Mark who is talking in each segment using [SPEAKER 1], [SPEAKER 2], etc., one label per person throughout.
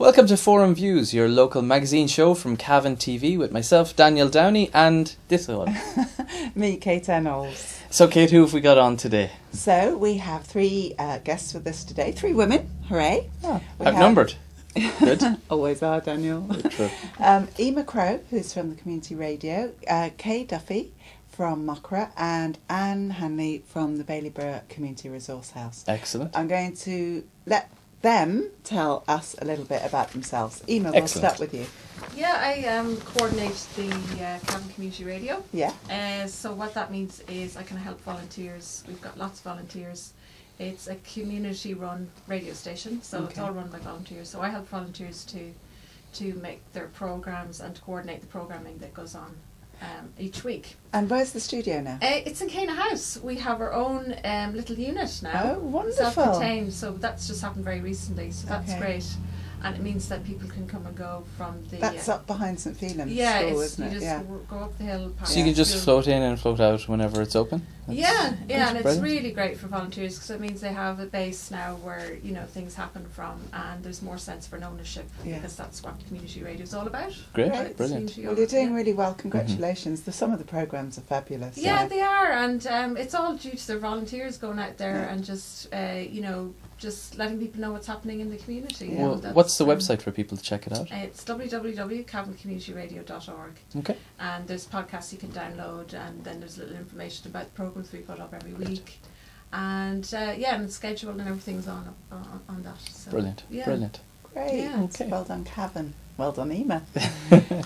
[SPEAKER 1] Welcome to Forum Views, your local magazine show from Cavan TV with myself, Daniel Downey, and this one.
[SPEAKER 2] Me, Kate Knowles.
[SPEAKER 1] So Kate, who have we got on today?
[SPEAKER 2] So we have three guests with us today. Three women, hooray.
[SPEAKER 1] Oh, outnumbered. Good.
[SPEAKER 2] Always are, Daniel.
[SPEAKER 1] True.
[SPEAKER 2] Eimear Crowe, who's from the community radio, Kaye Duffy from Macra, and Hanley from the Baileborough Community Resource House.
[SPEAKER 1] Excellent.
[SPEAKER 2] I'm going to let them tell us a little bit about themselves. Eimear, we'll start with you.
[SPEAKER 3] Yeah, I coordinate the Cavan Community Radio.
[SPEAKER 2] Yeah.
[SPEAKER 3] So what that means is I can help volunteers. We've got lots of volunteers. It's a community-run radio station, so it's all run by volunteers. So I help volunteers to make their programmes and to coordinate the programming that goes on each week.
[SPEAKER 2] And where's the studio now?
[SPEAKER 3] It's in Caye House. We have our own little unit now.
[SPEAKER 2] Oh, wonderful.
[SPEAKER 3] Self-contained, so that's just happened very recently, so that's great. And it means that people can come and go from the...
[SPEAKER 2] That's up behind St Phelan's School, isn't it?
[SPEAKER 3] You just go up the hill.
[SPEAKER 1] So you can just float in and float out whenever it's open?
[SPEAKER 3] And it's really great for volunteers because it means they have a base now where, you know, things happen from, and there's more sense for ownership because that's what community radio is all about.
[SPEAKER 1] Great, brilliant.
[SPEAKER 2] Well, you're doing really well, congratulations. Some of the programmes are fabulous.
[SPEAKER 3] Yeah, they are, and it's all due to their volunteers going out there and just, you know, just letting people know what's happening in the community.
[SPEAKER 1] Well, what's the website for people to check it out?
[SPEAKER 3] It's www.cavancommunityradio.org.
[SPEAKER 1] Okay.
[SPEAKER 3] And there's podcasts you can download, and then there's little information about the programmes we put up every week. And and the schedule and everything's on that. So,
[SPEAKER 1] brilliant. Brilliant.
[SPEAKER 2] Great.
[SPEAKER 3] Yeah.
[SPEAKER 2] Okay. Well done, Cavan. Well done, Eimear.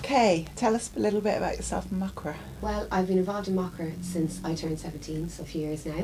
[SPEAKER 2] Kaye, tell us a little bit about yourself and Macra.
[SPEAKER 4] Well, I've been involved in Macra since I turned 17, so a few years now.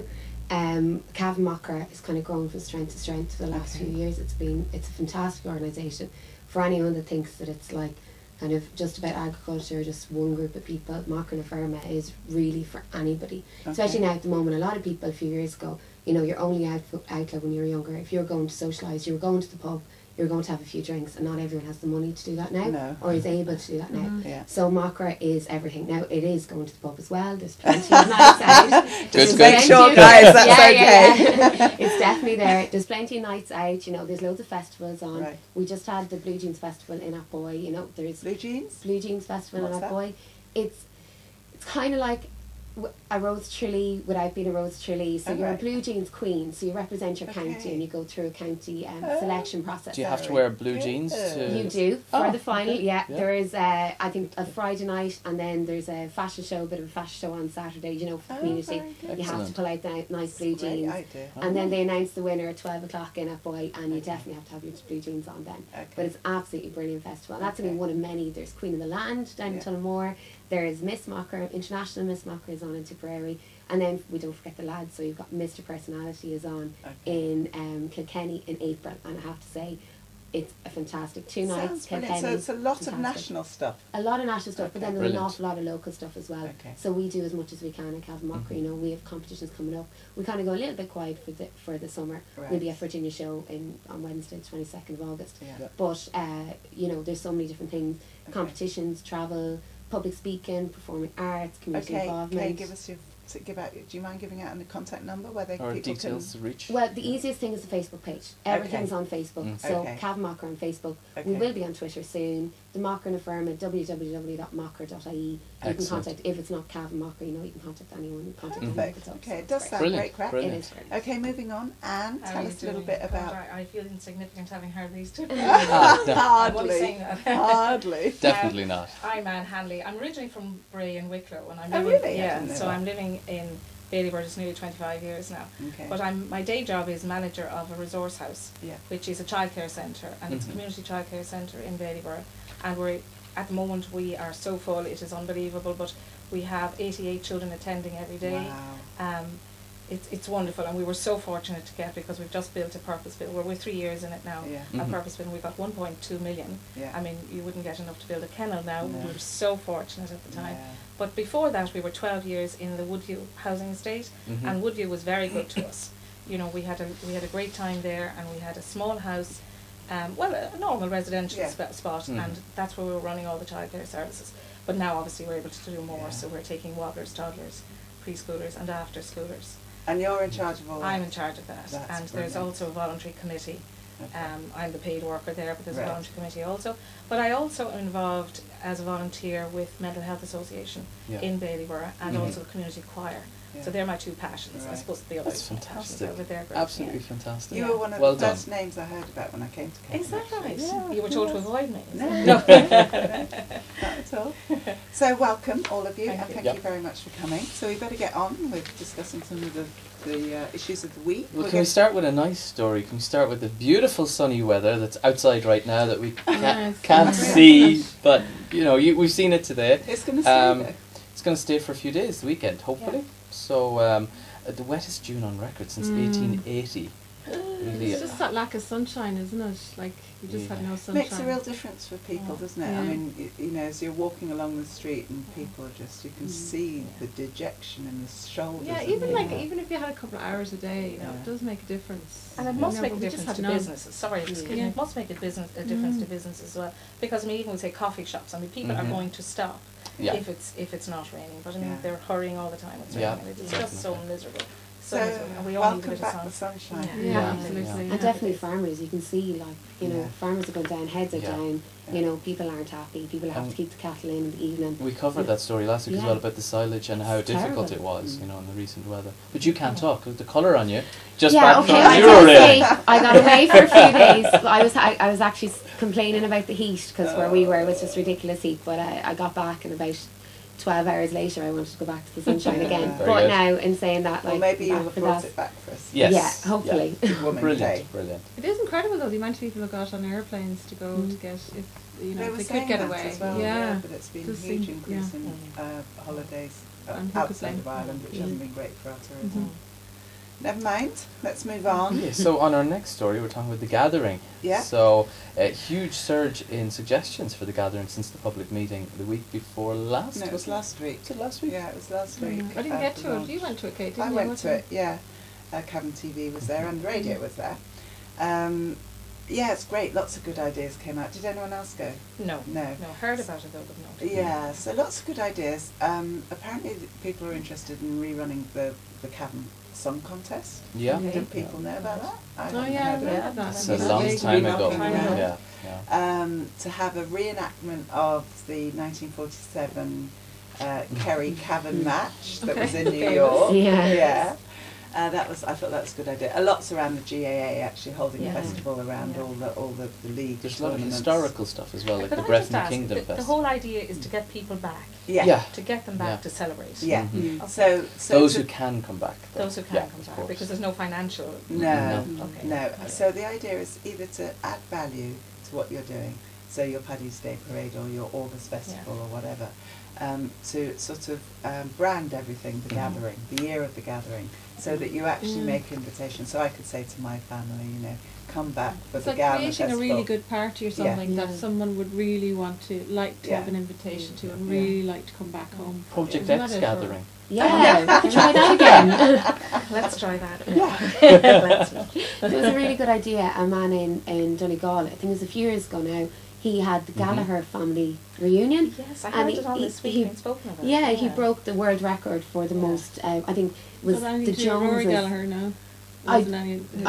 [SPEAKER 4] Cavan Macra has kind of grown from strength to strength for the last few years. It's a fantastic organisation. For anyone that thinks that it's like kind of just about agriculture, just one group of people, Macra na Feirme is really for anybody. Especially now at the moment, a lot of people a few years ago, you know, you're only outlet when you were younger. If you were going to socialise, you were going to the pub, you're going to have a few drinks, and not everyone has the money to do that now, or is able to do that now. So Macra is everything. Now it is going to the pub as well. There's plenty of nights out.
[SPEAKER 2] Just make sure, guys, that's okay.
[SPEAKER 4] It's definitely there. There's plenty of nights out. You know, there's loads of festivals on.
[SPEAKER 2] Right.
[SPEAKER 4] We just had the Blue Jeans Festival in Atboy. You know, there's
[SPEAKER 2] Blue Jeans
[SPEAKER 4] Festival in
[SPEAKER 2] What's
[SPEAKER 4] Atboy. It's kind of like a Rose Tralee without being a Rose Tralee. So you're a Blue Jeans queen, so you represent your county and you go through a county selection process.
[SPEAKER 1] Do you have to wear blue jeans?
[SPEAKER 4] You do, for the final, There is, I think, a Friday night, and then there's a fashion show, a bit of a fashion show on Saturday, you know, for the community. You have to pull out the nice blue jeans. And then they announce the winner at 12 o'clock in Atboy, and you definitely have to have your blue jeans on then. But it's absolutely brilliant festival. And that's only one of many. There's Queen of the Land down in Tullamore. There's Miss Macra, International Miss Macra is on in Tipperary, and then we don't forget the lads. So you've got Mr. Personality is on in Kilkenny in April, and I have to say, it's a fantastic 2 nights. Kilkenny.
[SPEAKER 2] So it's a lot of national stuff.
[SPEAKER 4] A lot of national stuff, but then there's an awful lot of local stuff as well. So we do as much as we can at Cavan Macra. You know, we have competitions coming up. We kind of go a little bit quiet for the summer. We'll be at Virginia Show on Wednesday, 22nd of August. But you know, there's so many different things: competitions, travel, public speaking, performing arts, community involvement.
[SPEAKER 2] Kaye, do you mind giving out a contact number where people
[SPEAKER 1] details
[SPEAKER 2] can
[SPEAKER 1] reach?
[SPEAKER 4] Well, the easiest thing is the Facebook page. Everything's on Facebook. So Cavan Macra on Facebook. We will be on Twitter soon. The Macra na Feirme, www.macra.ie. You can contact, if it's not Cavan Macra, you know, you can contact anyone.
[SPEAKER 2] It does sound great crack.
[SPEAKER 4] It is.
[SPEAKER 2] Okay, moving on. And tell us a little bit about...
[SPEAKER 3] I feel insignificant having heard these two.
[SPEAKER 2] Hardly. Hardly.
[SPEAKER 1] Definitely not.
[SPEAKER 3] I'm Anne Hanley. I'm originally from Bray in Wicklow. And I'm I'm living in Baileborough just nearly 25 years now. But my day job is manager of a resource house, which is a childcare centre, and it's a community childcare centre in Baileborough. And at the moment we are so full, it is unbelievable, but we have 88 children attending every day. Wow. It's wonderful, and we were so fortunate to get, because we've just built a purpose build. We're 3 years in it now. A purpose build. We got 1.2 million. I mean, you wouldn't get enough to build a kennel now. We were so fortunate at the time. But before that, we were 12 years in the Woodview housing estate, and Woodview was very good to us. You know, we had a great time there, and we had a small house, a normal residential spot, and that's where we were running all the childcare services. But now, obviously, we're able to do more. So we're taking waddlers, toddlers, preschoolers, and after schoolers.
[SPEAKER 2] And you're in charge of all that?
[SPEAKER 3] I'm in charge of that. And there's also a voluntary committee I'm the paid worker there, but there's a voluntary committee also. But I also am involved as a volunteer with Mental Health Association in Baileborough and also the community choir. So they're my two passions. I suppose the other passions are with their group.
[SPEAKER 1] Absolutely fantastic.
[SPEAKER 2] You were one of the first names I heard about when I came to Cavan.
[SPEAKER 3] Is that right? You were told to avoid me.
[SPEAKER 2] No. Not at all. So welcome all of you, and thank you very much for coming. So we better get on with discussing some of the issues of the week.
[SPEAKER 1] Well, can we start with a nice story? Can we start with the beautiful sunny weather that's outside right now that we can't see, but you know, we've seen it today.
[SPEAKER 2] It's going to stay.
[SPEAKER 1] It's going to stay for a few days, the weekend, hopefully. So the wettest June on record since 1880. Really,
[SPEAKER 5] it's just that lack of sunshine, isn't it? Like, you just had no sunshine.
[SPEAKER 2] Makes a real difference for people, doesn't it? I mean, you know, as you're walking along the street and people are just, you can see the dejection in the shoulders.
[SPEAKER 5] Yeah, even if you had a couple of hours a day, you know, it does make a difference.
[SPEAKER 3] And it must make a difference to businesses. Sorry, it must make a difference to business as well. Because I mean, even we say coffee shops. I mean, people are going to stop if it's not raining. But I mean, they're hurrying all the time. It's raining. It's just so miserable.
[SPEAKER 2] So welcome back the sunshine.
[SPEAKER 5] Yeah, absolutely.
[SPEAKER 4] And definitely farmers, you can see, like, you know, farmers are going down, heads are down, you know, people aren't happy, people have to keep the cattle in the evening.
[SPEAKER 1] We covered that story last week as well about the silage and how difficult it was, you know, in the recent weather. But you can't talk, the colour on you, just back from
[SPEAKER 4] I got away for a few days. I was actually complaining about the heat, because where we were it was just ridiculous heat, but I got back and about 12 hours later I wanted to go back to the sunshine again. But now, in saying that, like,
[SPEAKER 2] maybe you'll have brought it back for us.
[SPEAKER 1] Yes.
[SPEAKER 4] Yeah, hopefully.
[SPEAKER 1] Brilliant.
[SPEAKER 5] It is incredible though, the amount of people who got on airplanes to go to get, if you know, they could get away.
[SPEAKER 2] As well, but it's been a huge increase in holidays outside of Ireland, which hasn't been great for our tourism. Never mind, let's move on.
[SPEAKER 1] So on our next story, we're talking about the gathering. So a huge surge in suggestions for the gathering since the public meeting the week before last.
[SPEAKER 2] No, it was last week.
[SPEAKER 1] Was it last week?
[SPEAKER 2] Yeah, it was last week.
[SPEAKER 5] I didn't get to it. You went to it, Kate, didn't you?
[SPEAKER 2] I went to it, yeah. Cavan TV was there and the radio was there. Yeah, it's great. Lots of good ideas came out. Did anyone else go?
[SPEAKER 3] No. Heard about it though, but not.
[SPEAKER 2] Yeah, so lots of good ideas. Apparently people are interested in rerunning the Cavan Song Contest.
[SPEAKER 1] Yeah.
[SPEAKER 2] Did people know about that? I
[SPEAKER 5] haven't heard of that.
[SPEAKER 1] It's a long time ago.
[SPEAKER 2] To have a reenactment of the 1947 Kerry Cavan match that was in New York. I thought that was a good idea. Lots around the GAA actually holding a festival around all the league.
[SPEAKER 1] There's a lot of historical stuff as well, like the Breath and Kingdom Festival.
[SPEAKER 3] The whole idea is to get people back. To get them back to celebrate.
[SPEAKER 2] So
[SPEAKER 1] those who can come back.
[SPEAKER 3] Those who can come back, because there's no financial.
[SPEAKER 2] No. So the idea is either to add value to what you're doing, so your Paddy's Day parade or your August festival or whatever, to sort of brand everything, the gathering, the year of the gathering, so that you actually make invitations. So I could say to my family, you know, come back for the Cavan
[SPEAKER 5] It's
[SPEAKER 2] festival.
[SPEAKER 5] like creating a really good party or something that someone would really want to, like to have an invitation to and really like to come back home.
[SPEAKER 1] Project X gathering.
[SPEAKER 4] Yeah, try that again.
[SPEAKER 3] Let's try that.
[SPEAKER 4] It was a really good idea. A man in Donegal, I think it was a few years ago now, he had the Gallagher family reunion.
[SPEAKER 3] Yes, I heard it on this week being spoken about.
[SPEAKER 4] Yeah, he broke the world record for the most, I think it was the Joneses.
[SPEAKER 5] Gallagher now.
[SPEAKER 4] I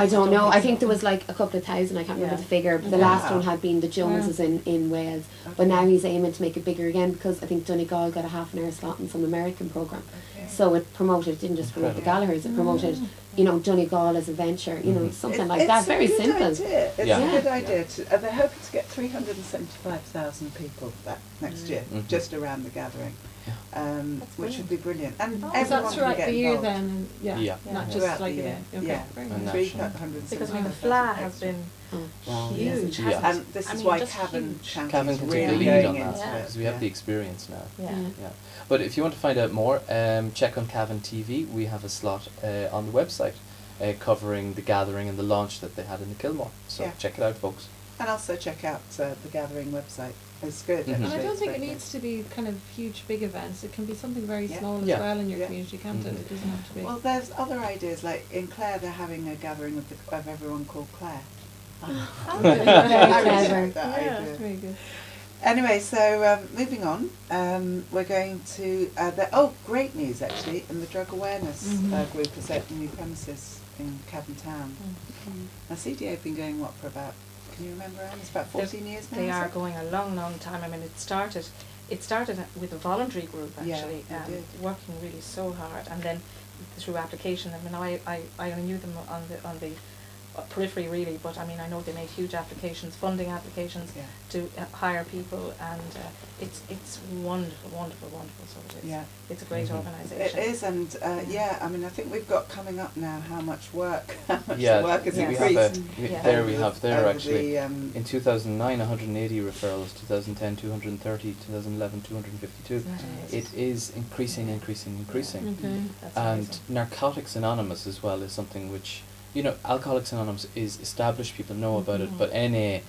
[SPEAKER 4] don't know. I think there was like a couple of thousand, I can't remember the figure, but the last one had been the Joneses in Wales. But now he's aiming to make it bigger again, because I think Donegal got a half an hour slot in some American programme. So it promoted, didn't just promote the Gallaghers, it promoted, you know, Donegal as a venture, you know, something like that. Very simple.
[SPEAKER 2] It's a good idea. They're hoping to get 375,000 people back next year, just around the gathering. Which would be brilliant, and everyone
[SPEAKER 5] throughout
[SPEAKER 2] can get
[SPEAKER 5] the year
[SPEAKER 2] involved.
[SPEAKER 5] then, not just like a
[SPEAKER 3] because I mean the flair has been huge,
[SPEAKER 2] and this is why Cavan
[SPEAKER 1] can take the
[SPEAKER 2] really
[SPEAKER 1] lead on
[SPEAKER 2] going
[SPEAKER 1] that,
[SPEAKER 2] into it.
[SPEAKER 1] because we have the experience now. But if you want to find out more, check on Cavan TV. We have a slot on the website covering the gathering and the launch that they had in the Kilmore. So check it out, folks.
[SPEAKER 2] And also check out the Gathering website. It's good.
[SPEAKER 5] And I don't think it needs to be kind of huge, big events. It can be something very small as well in your community, can't it? It doesn't have to be.
[SPEAKER 2] Well, there's other ideas, like in Clare they're having a gathering of everyone called Clare.
[SPEAKER 4] Very clever.
[SPEAKER 2] That idea.
[SPEAKER 5] Very good.
[SPEAKER 2] Anyway, so moving on, we're going to, great news actually, and the drug awareness group has opened new premises in Cavan town. Now CDA have been going, what, for about, can you remember, Anne? It's about 14 years now?
[SPEAKER 3] They are going a long, long time. I mean, it started with a voluntary group actually, working really so hard, and then through application. I mean, I only knew them on the periphery really, but I mean, I know they made huge applications, funding applications to hire people, and it's wonderful. So it is. It's a great organisation.
[SPEAKER 2] It is, and I mean, I think we've got coming up now how much the work has increased.
[SPEAKER 1] There we have actually. In 2009, 180 referrals, 2010, 230, 2011, 252. It is increasing. And Narcotics Anonymous as well is something which, you know, Alcoholics Anonymous is established, people know about it, but NA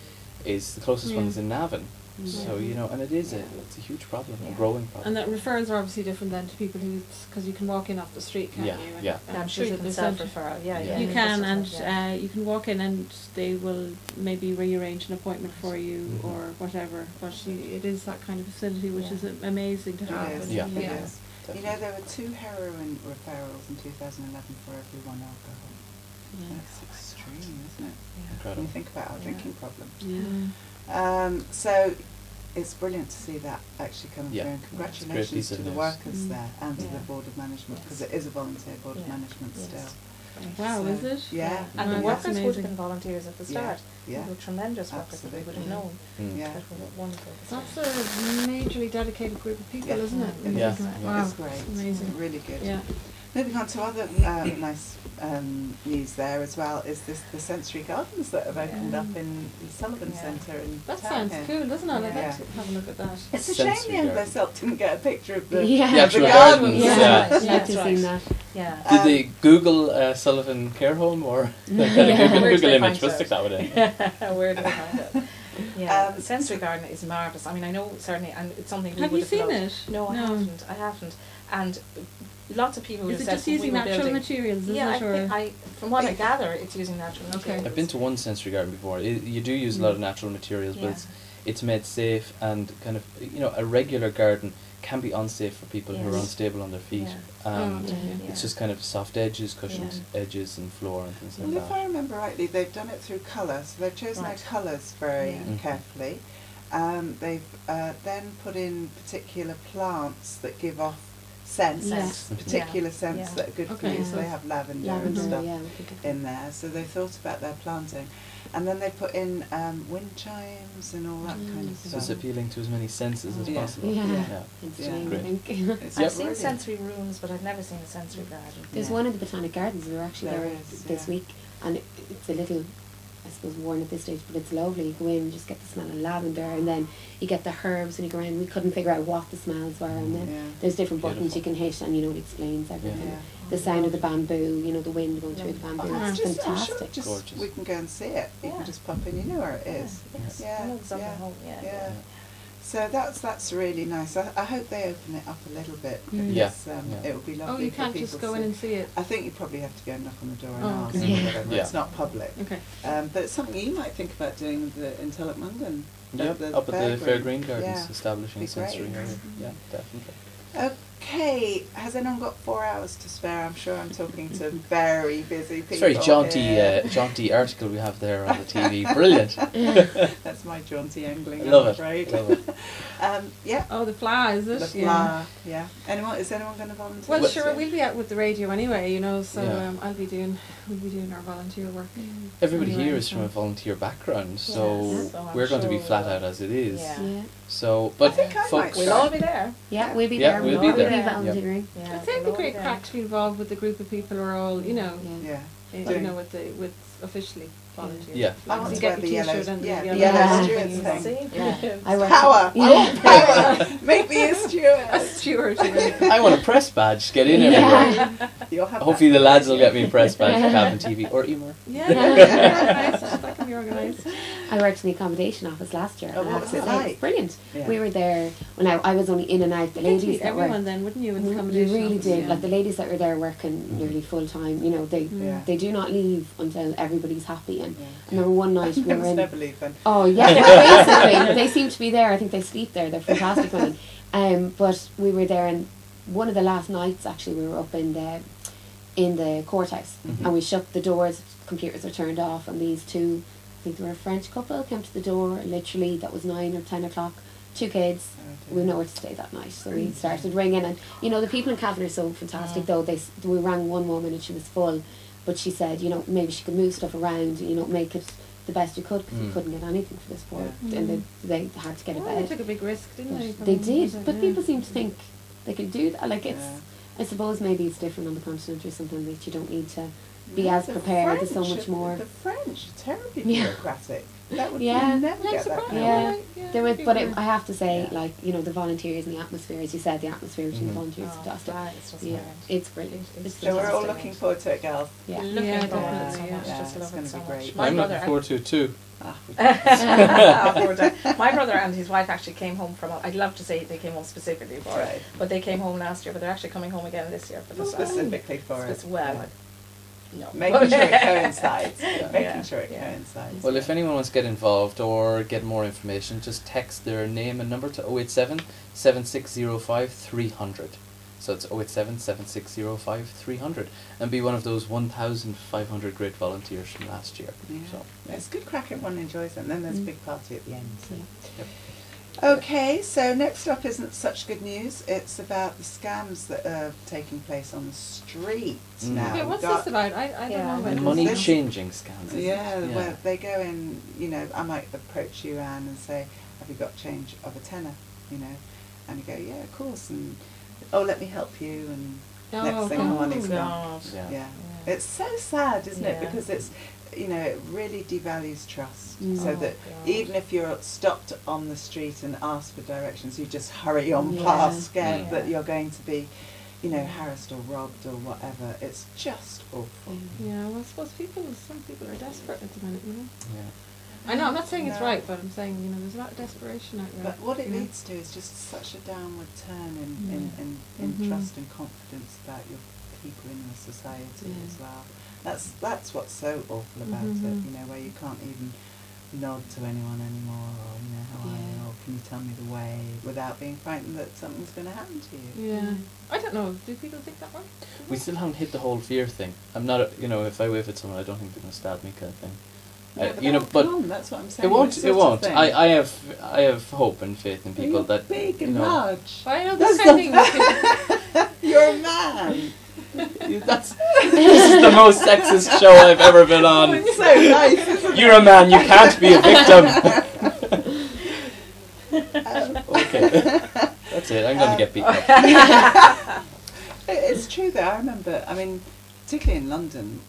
[SPEAKER 1] is the closest one is in Navan. So, you know, and it's a huge problem, a growing problem.
[SPEAKER 5] And that referrals are obviously different then to people who, because you can walk in off the street, can't you?
[SPEAKER 3] And I'm sure you can self-referral,
[SPEAKER 5] You can, and you can walk in and they will maybe rearrange an appointment for you or whatever, but it is that kind of facility which is amazing to have.
[SPEAKER 2] It is. You know, there were 2 heroin referrals in 2011 for every 1 alcohol. That's extreme, isn't it? When you think about our drinking problem. So it's brilliant to see that actually coming through, and congratulations to the workers there and to the Board of Management, because it is a volunteer Board of Management still.
[SPEAKER 5] Wow, is it?
[SPEAKER 2] Yeah.
[SPEAKER 3] And the workers would have been volunteers at the start. They were tremendous workers that we would have known.
[SPEAKER 2] That
[SPEAKER 3] were wonderful.
[SPEAKER 5] That's a majorly dedicated group of people, isn't it?
[SPEAKER 2] Wow. It's great.
[SPEAKER 5] Amazing.
[SPEAKER 2] Really good. Moving on to other nice news there as well is the sensory gardens that have opened up in the Sullivan Centre in
[SPEAKER 5] that
[SPEAKER 2] town
[SPEAKER 5] sounds cool, doesn't it? I'd like to have a look at that.
[SPEAKER 2] It's a shame the Anglo Celt didn't get a picture of the
[SPEAKER 1] actual
[SPEAKER 2] gardens.
[SPEAKER 1] Did they Google Sullivan Care Home or Google image? We'll stick that one in.
[SPEAKER 3] Where did they find it? The sensory garden is marvellous. I mean, I know certainly, and it's something we would have
[SPEAKER 5] seen it?
[SPEAKER 3] No, I haven't. And lots of people
[SPEAKER 5] is it just using natural materials, is it?
[SPEAKER 3] From what I gather, it's using natural materials.
[SPEAKER 1] I've been to one sensory garden before. You do use a lot of natural materials, but it's made safe, and kind of, you know, a regular garden can be unsafe for people who are unstable on their feet. It's just kind of soft edges, cushioned edges and floor and things like that.
[SPEAKER 2] Well, if I remember rightly, they've done it through colour, so they've chosen their colours very carefully. They've then put in particular plants that give off scents, particular scents that are good for you. So they have lavender and stuff in there. So they thought about their planting. And then they put in wind chimes and all that kind of stuff.
[SPEAKER 1] So it's appealing to as many senses as possible.
[SPEAKER 3] I've seen sensory rooms, but I've never seen a sensory garden.
[SPEAKER 4] There's one in the Botanic Gardens. We were actually there this week, and it's a little, I suppose, worn at this stage, but it's lovely. You go in and just get the smell of lavender, and then you get the herbs, and you go around. We couldn't figure out what the smells were, and then there's different buttons you can hit, and you know, it explains everything. The sound of the bamboo, you know, the wind going through the bamboo. It's fantastic.
[SPEAKER 2] Gorgeous. We can go and see it. You can just pop in. You know where it is. So that's really nice. I hope they open it up a little bit. Because, it would be lovely.
[SPEAKER 5] Oh, you can't just go in and see it.
[SPEAKER 2] I think you probably have to go and knock on the door and ask. Whatever. It's not public.
[SPEAKER 5] Okay.
[SPEAKER 2] But it's something you might think about doing in Tullochmungan.
[SPEAKER 1] Up at the Fair Green Gardens, establishing a sensory area. Yeah, definitely.
[SPEAKER 2] Okay, has anyone got 4 hours to spare? I'm sure I'm talking to very busy people.
[SPEAKER 1] It's a very jaunty article we have there on the TV. Brilliant.
[SPEAKER 2] That's my jaunty angling,
[SPEAKER 1] I'm
[SPEAKER 2] afraid.
[SPEAKER 1] Love it.
[SPEAKER 5] Oh, the flower, is it?
[SPEAKER 2] The flower, Is anyone going to volunteer?
[SPEAKER 5] Well, sure, we'll be out with the radio anyway, you know, so we'll be doing our volunteer work.
[SPEAKER 1] Everybody here is from a volunteer background, so we're going to be flat out as it is. So, but folks,
[SPEAKER 3] we'll all be there.
[SPEAKER 4] Yeah, we'll be there.
[SPEAKER 1] We'll be there.
[SPEAKER 4] Volunteering.
[SPEAKER 5] I think it'd be great crack to be involved with the group of people who are all, you know, you know, with officially volunteers.
[SPEAKER 2] Yeah. I want to
[SPEAKER 5] get
[SPEAKER 2] the
[SPEAKER 5] yellow
[SPEAKER 2] t-shirt
[SPEAKER 5] and the
[SPEAKER 2] yellow steward's thing.
[SPEAKER 4] Power!
[SPEAKER 2] I want power! Make me a steward!
[SPEAKER 5] A steward.
[SPEAKER 1] I want a press badge. Get in everywhere. Hopefully the lads will get me a press badge for Cavan TV or Eimear.
[SPEAKER 5] Yeah, nice. You're organised.
[SPEAKER 4] I worked in the accommodation office last year.
[SPEAKER 2] Oh, what was it like?
[SPEAKER 4] It's brilliant. Yeah. We were there. Well, I was only in and out. The ladies that
[SPEAKER 5] everyone
[SPEAKER 4] were,
[SPEAKER 5] then, wouldn't you? In the accommodation
[SPEAKER 4] you really
[SPEAKER 5] office,
[SPEAKER 4] did.
[SPEAKER 5] yeah.
[SPEAKER 4] Like the ladies that were there working nearly full time. You know, they do not leave until everybody's happy. And I remember one night we were in.
[SPEAKER 2] Never leave then.
[SPEAKER 4] Oh yeah, basically they seem to be there. I think they sleep there. They're fantastic women. But we were there, and one of the last nights actually we were up in the courthouse, and we shut the doors. Computers were turned off, and these two, I think they were a French couple, came to the door. Literally, that was 9 or 10 o'clock. 2 kids. We had nowhere to stay that night, so we started ringing. And you know, the people in Cavan are so fantastic. Though we rang one woman and she was full, but she said, you know, maybe she could move stuff around. You know, make it the best you could, because you couldn't get anything for this poor, and they had to get a bed.
[SPEAKER 5] They took a big risk, didn't they?
[SPEAKER 4] They did, but people seem to think they can do that. Like it's, I suppose maybe it's different on the continent or something, that you don't need to be as prepared. There's so much more.
[SPEAKER 2] The French are terribly bureaucratic. That would
[SPEAKER 4] never
[SPEAKER 2] get that.
[SPEAKER 4] There was, but I have to say, like, you know, the volunteers and the atmosphere, as you said, the atmosphere between the volunteers is fantastic. It's brilliant.
[SPEAKER 2] So we're all looking forward to it, girls.
[SPEAKER 3] Looking forward to it so much. Just love it so much.
[SPEAKER 1] I'm looking forward to it too.
[SPEAKER 3] My brother and his wife actually came home from, I'd love to say they came home specifically for it, but they came home last year, but they're actually coming home again this year for the
[SPEAKER 2] specifically for it.
[SPEAKER 3] Well, no.
[SPEAKER 2] Making sure it coincides. Making sure it coincides.
[SPEAKER 1] Well, if anyone wants to get involved or get more information, just text their name and number to 087 7605 300. So it's 087 7605 300, and be one of those 1,500 great volunteers from last year. So
[SPEAKER 2] it's good crack. Everyone enjoys it, and then there's a big party at the end. So. Okay, so next up isn't such good news. It's about the scams that are taking place on the street now.
[SPEAKER 5] Yeah, what's this about? I don't know.
[SPEAKER 1] Money changing scams.
[SPEAKER 2] Well, they go in, you know, I might approach you, Anne, and say, have you got change of a tenner, you know? And you go, yeah, of course, and let me help you, and next thing the money's gone. Yeah. It's so sad, isn't it? Because it's, you know, it really devalues trust. So that even if you're stopped on the street and asked for directions, you just hurry on past, scared that you're going to be, you know, harassed or robbed or whatever. It's just awful.
[SPEAKER 5] Yeah, well, I suppose some people are desperate at the minute, you know.
[SPEAKER 1] Yeah.
[SPEAKER 5] I know, I'm not saying it's right, but I'm saying, you know, there's a lot of desperation out there.
[SPEAKER 2] But what it leads to is just such a downward turn in trust and confidence about your people in your society as well. That's what's so awful about it, you know, where you can't even nod to anyone anymore, or, you know, how are you, or can you tell me the way, without being frightened that something's going to happen to you.
[SPEAKER 5] Yeah. I don't know, do people think that way?
[SPEAKER 1] We still haven't hit the whole fear thing. I'm not, you know, if I wave at someone, I don't think they're going to stab me, kind of thing.
[SPEAKER 2] But you know, but that's what I'm saying.
[SPEAKER 1] It won't. I have hope and faith in people that
[SPEAKER 2] big and large.
[SPEAKER 5] Well, I know this kind of thing.
[SPEAKER 2] You're a man.
[SPEAKER 1] This is the most sexist show I've ever been on.
[SPEAKER 2] It's so nice, isn't
[SPEAKER 1] You're a man, you can't be a victim. Okay. That's it, I'm going to get beaten up.
[SPEAKER 2] It's true though, I remember, I mean, particularly in London,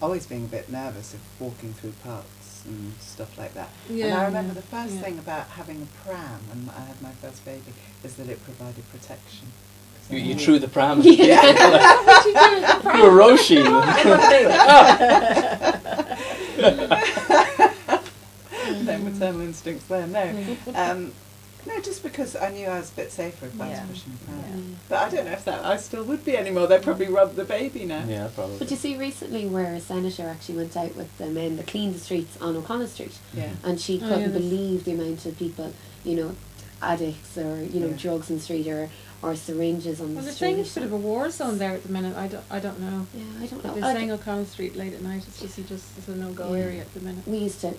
[SPEAKER 2] always being a bit nervous of walking through parks and stuff like that. And I remember the first thing about having a pram when I had my first baby is that it provided protection.
[SPEAKER 1] You threw the pram.
[SPEAKER 5] What did you do with the pram?
[SPEAKER 1] You were Roisin.
[SPEAKER 2] No maternal instincts there, no. No, just because I knew I was a bit safer if I was pushing the pram. But I don't know if I still would be anymore. They'd probably rub the baby now.
[SPEAKER 1] Yeah, probably.
[SPEAKER 4] But you see recently where a senator actually went out with the men that cleaned the streets on O'Connell Street. And she couldn't believe the amount of people, you know, addicts or, you know, drugs in the street or syringes on the street.
[SPEAKER 5] Well, they're saying it's a bit of a war zone there at the minute. I don't know.
[SPEAKER 4] Yeah, I don't know.
[SPEAKER 5] They're saying O'Connell Street late at night. It's a no-go area at the minute.
[SPEAKER 4] We used to,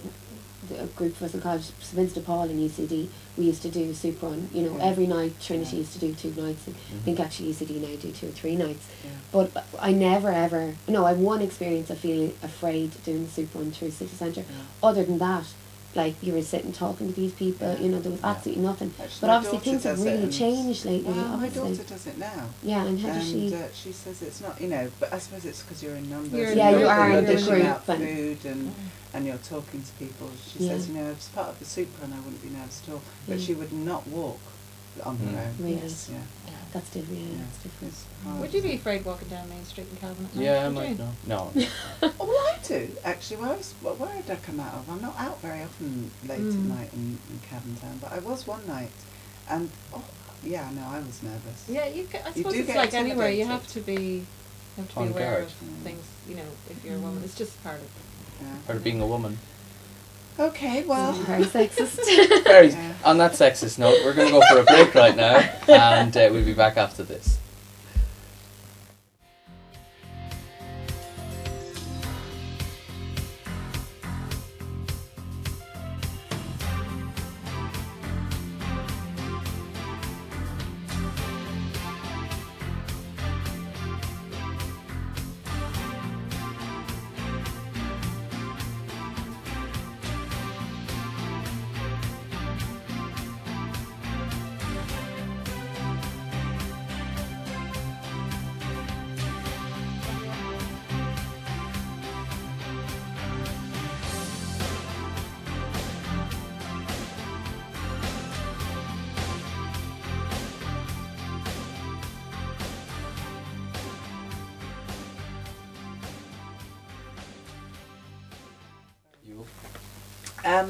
[SPEAKER 4] a group of us in college, St Vincent de Paul in UCD, we used to do a soup run, you know, every night. Trinity used to do 2 nights, and I think actually UCD now do 2 or 3 nights. But I never ever, I had one experience of feeling afraid doing the soup run through city centre. Other than that, like, you were sitting talking to these people, you know, there was absolutely nothing.
[SPEAKER 2] Actually,
[SPEAKER 4] but obviously things have really changed lately.
[SPEAKER 2] Well, my daughter does it now.
[SPEAKER 4] Yeah, and how does she?
[SPEAKER 2] She says it's not, you know, but I suppose it's because you're in numbers.
[SPEAKER 4] You are in the
[SPEAKER 2] dishing
[SPEAKER 4] group
[SPEAKER 2] out food and you're talking to people. She says, you know, as part of the soup run I wouldn't be nervous at all, but she would not walk on her own.
[SPEAKER 4] Really?
[SPEAKER 2] Yes, yeah.
[SPEAKER 4] That's different. Yeah, that's different.
[SPEAKER 5] Would you be afraid walking down Main Street in Cavan at night?
[SPEAKER 1] Yeah, I might know. No.
[SPEAKER 2] Oh, well, I do actually. Where did I come out of? I'm not out very often late at night in Cavan Town, but I was one night, and yeah, no, I was nervous.
[SPEAKER 5] Yeah, I suppose it's like anywhere. You have to be
[SPEAKER 1] On
[SPEAKER 5] aware
[SPEAKER 1] guard.
[SPEAKER 5] of things. You know, if you're a woman, it's just part of
[SPEAKER 1] Part of being a woman.
[SPEAKER 2] Okay, well.
[SPEAKER 4] Very sexist.
[SPEAKER 1] Very. On that sexist note, we're going to go for a break right now, and we'll be back after this.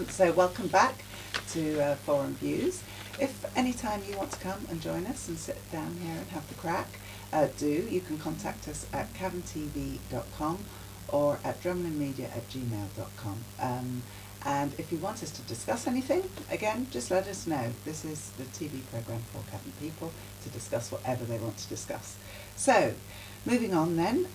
[SPEAKER 2] So welcome back to Forum Views. If any time you want to come and join us and sit down here and have the crack, you can contact us at cavantv.com or at drumlinmedia@gmail.com. And if you want us to discuss anything, again, just let us know. This is the TV programme for Cavan people to discuss whatever they want to discuss. So, moving on then.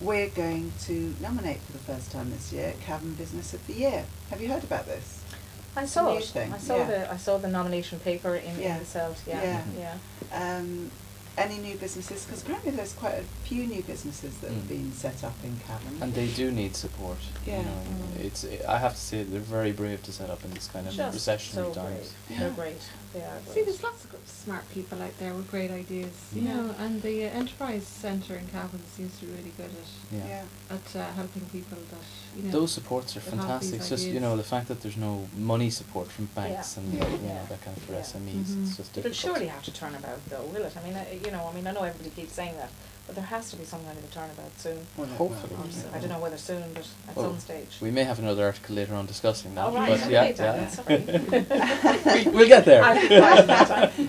[SPEAKER 2] We're going to nominate for the first time this year Cavan Business of the Year. Have you heard about this?
[SPEAKER 3] I saw it.
[SPEAKER 2] Thing.
[SPEAKER 3] I saw the nomination paper in the Celt. Yeah.
[SPEAKER 2] Any new businesses? Because apparently there's quite a few new businesses that have been set up in Cavan.
[SPEAKER 1] And they do need support.
[SPEAKER 2] Yeah.
[SPEAKER 1] You know, I have to say they're very brave to set up in this kind of recessionary times.
[SPEAKER 3] They're great. They are great.
[SPEAKER 5] See, there's lots of smart people out there with great ideas, you know, and the Enterprise Centre in Cavan seems to be really good at helping people that, you know.
[SPEAKER 1] Those supports are fantastic. It's just, you know, the fact that there's no money support from banks and you know, that kind of for SMEs, it's just difficult.
[SPEAKER 3] It'll surely have to turn about though, will it? I mean, I know everybody keeps saying that, but there has to be some kind of a turnabout soon.
[SPEAKER 1] Well, hopefully.
[SPEAKER 3] I don't know whether soon, but at some stage.
[SPEAKER 1] We may have another article later on discussing that.
[SPEAKER 3] Oh, right.
[SPEAKER 1] But
[SPEAKER 3] Sorry.
[SPEAKER 1] We'll get there.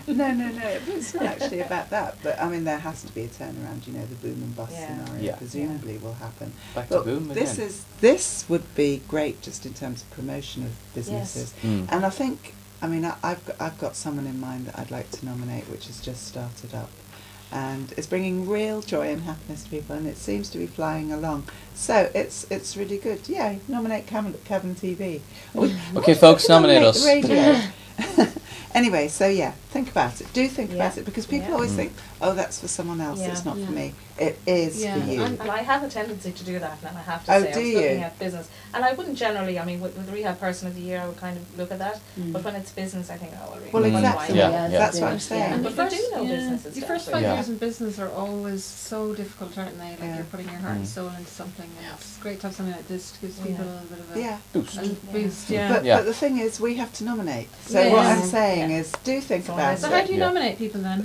[SPEAKER 2] No, it's not actually about that. But I mean, there has to be a turnaround. You know, the boom and bust scenario presumably will happen.
[SPEAKER 1] Back to boom again.
[SPEAKER 2] This would be great just in terms of promotion of businesses.
[SPEAKER 1] Yes.
[SPEAKER 2] And I think, I mean, I've got someone in mind that I'd like to nominate, which has just started up. And it's bringing real joy and happiness to people, and it seems to be flying along. So it's really good. Yeah, nominate Cavan TV.
[SPEAKER 1] Okay, folks, nominate us.
[SPEAKER 2] Radio. Anyway, so yeah, think about it. Do think about it, because people always think, oh, that's for someone else, it's not for me. It is for you.
[SPEAKER 3] And I have a tendency to do that, and I have to say, I was looking at business. And I wouldn't generally, I mean, with the Rehab Person of the Year, I would kind of look at that. But when it's business, I think, oh,
[SPEAKER 2] well, exactly. That's what I'm saying.
[SPEAKER 3] And people do know businesses.
[SPEAKER 5] The first 5 years in business are always so difficult, aren't they? Like you're putting your heart and soul into something, and it's great to have something like this to give people a little bit of a boost.
[SPEAKER 2] But the thing is, we have to nominate. So what I'm saying is, do think about it.
[SPEAKER 5] So how do you nominate people then?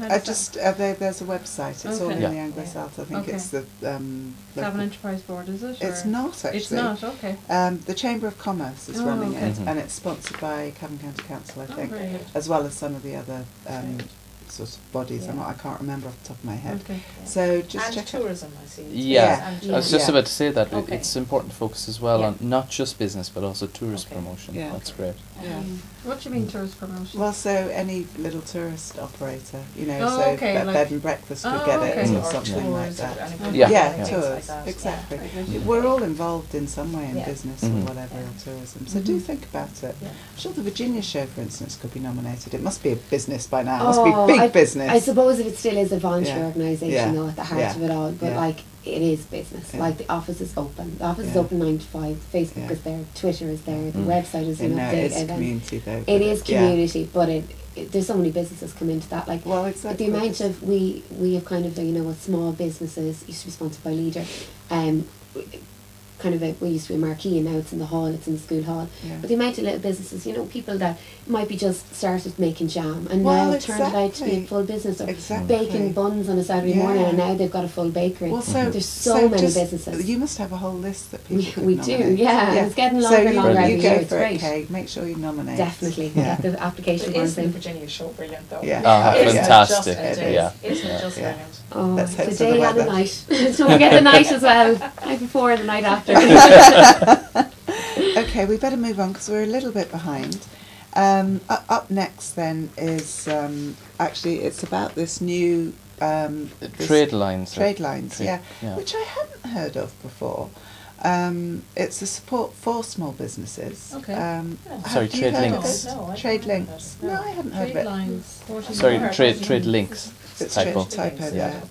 [SPEAKER 2] There's a website. It's all in the Anglo Celt. I think it's the
[SPEAKER 5] Cavan Enterprise Board, is it?
[SPEAKER 2] It's not actually.
[SPEAKER 5] It's not. Okay.
[SPEAKER 2] The Chamber of Commerce is running it, and it's sponsored by Cavan County Council, I think, as well as some of the other sort of bodies. I can't remember off the top of my head.
[SPEAKER 3] Okay.
[SPEAKER 2] So just
[SPEAKER 3] check tourism, I see.
[SPEAKER 1] I was just about to say that it's important to focus as well on not just business but also tourist promotion. That's great.
[SPEAKER 5] What do you mean tourist promotion?
[SPEAKER 2] Well, so any little tourist operator, you know, bed and breakfast could get it or something like that. Tours, exactly. We're all involved in some way in business or whatever, or tourism. So do think about it. I'm sure the Virginia show, for instance, could be nominated. It must be a business by now. It must be big business.
[SPEAKER 4] I suppose if it still is a volunteer organisation, though, at the heart of it all, but like, it is business. Like, the office is open. The office is open 9 to 5. Facebook is there. Twitter is there. The website is an update.
[SPEAKER 2] It's community though.
[SPEAKER 4] It is community, but there's so many businesses come into that. Like, the amount of we have kind of, you know, what small businesses used to be sponsored by Leader. we used to be a marquee, and now it's in the hall, it's in the school hall.
[SPEAKER 2] Yeah.
[SPEAKER 4] But the amount of little businesses, you know, people that might be just started making jam and now turned it out to be a full business, or baking buns on a Saturday morning, and now they've got a full bakery.
[SPEAKER 2] Well, so
[SPEAKER 4] there's so many businesses.
[SPEAKER 2] You must have a whole list that people could
[SPEAKER 4] we
[SPEAKER 2] nominate.
[SPEAKER 4] do, yeah. It's getting longer and longer every
[SPEAKER 2] you
[SPEAKER 4] year.
[SPEAKER 2] go
[SPEAKER 4] It's
[SPEAKER 2] for
[SPEAKER 4] great.
[SPEAKER 2] it, Kaye. Make sure you nominate.
[SPEAKER 4] Definitely. Yeah. The application
[SPEAKER 3] forms in Virginia is so brilliant, though.
[SPEAKER 2] Yeah.
[SPEAKER 1] Fantastic.
[SPEAKER 3] Isn't it just brilliant?
[SPEAKER 4] Oh,
[SPEAKER 2] Let's hope
[SPEAKER 4] it's
[SPEAKER 2] for
[SPEAKER 4] a
[SPEAKER 2] the
[SPEAKER 4] day and a
[SPEAKER 2] weather.
[SPEAKER 4] night. Don't forget the night as well. Night before and the night after.
[SPEAKER 2] Okay, we better move on because we're a little bit behind. Up next then is actually it's about this new
[SPEAKER 1] trade lines.
[SPEAKER 2] Yeah, which I hadn't heard of before. It's a support for small businesses.
[SPEAKER 3] Okay.
[SPEAKER 1] Sorry, Trade Links.
[SPEAKER 2] Trade Links. No, I hadn't heard of it.
[SPEAKER 5] Lines.
[SPEAKER 1] Sorry, Trade Links.
[SPEAKER 2] It's
[SPEAKER 1] typo.
[SPEAKER 2] typo there.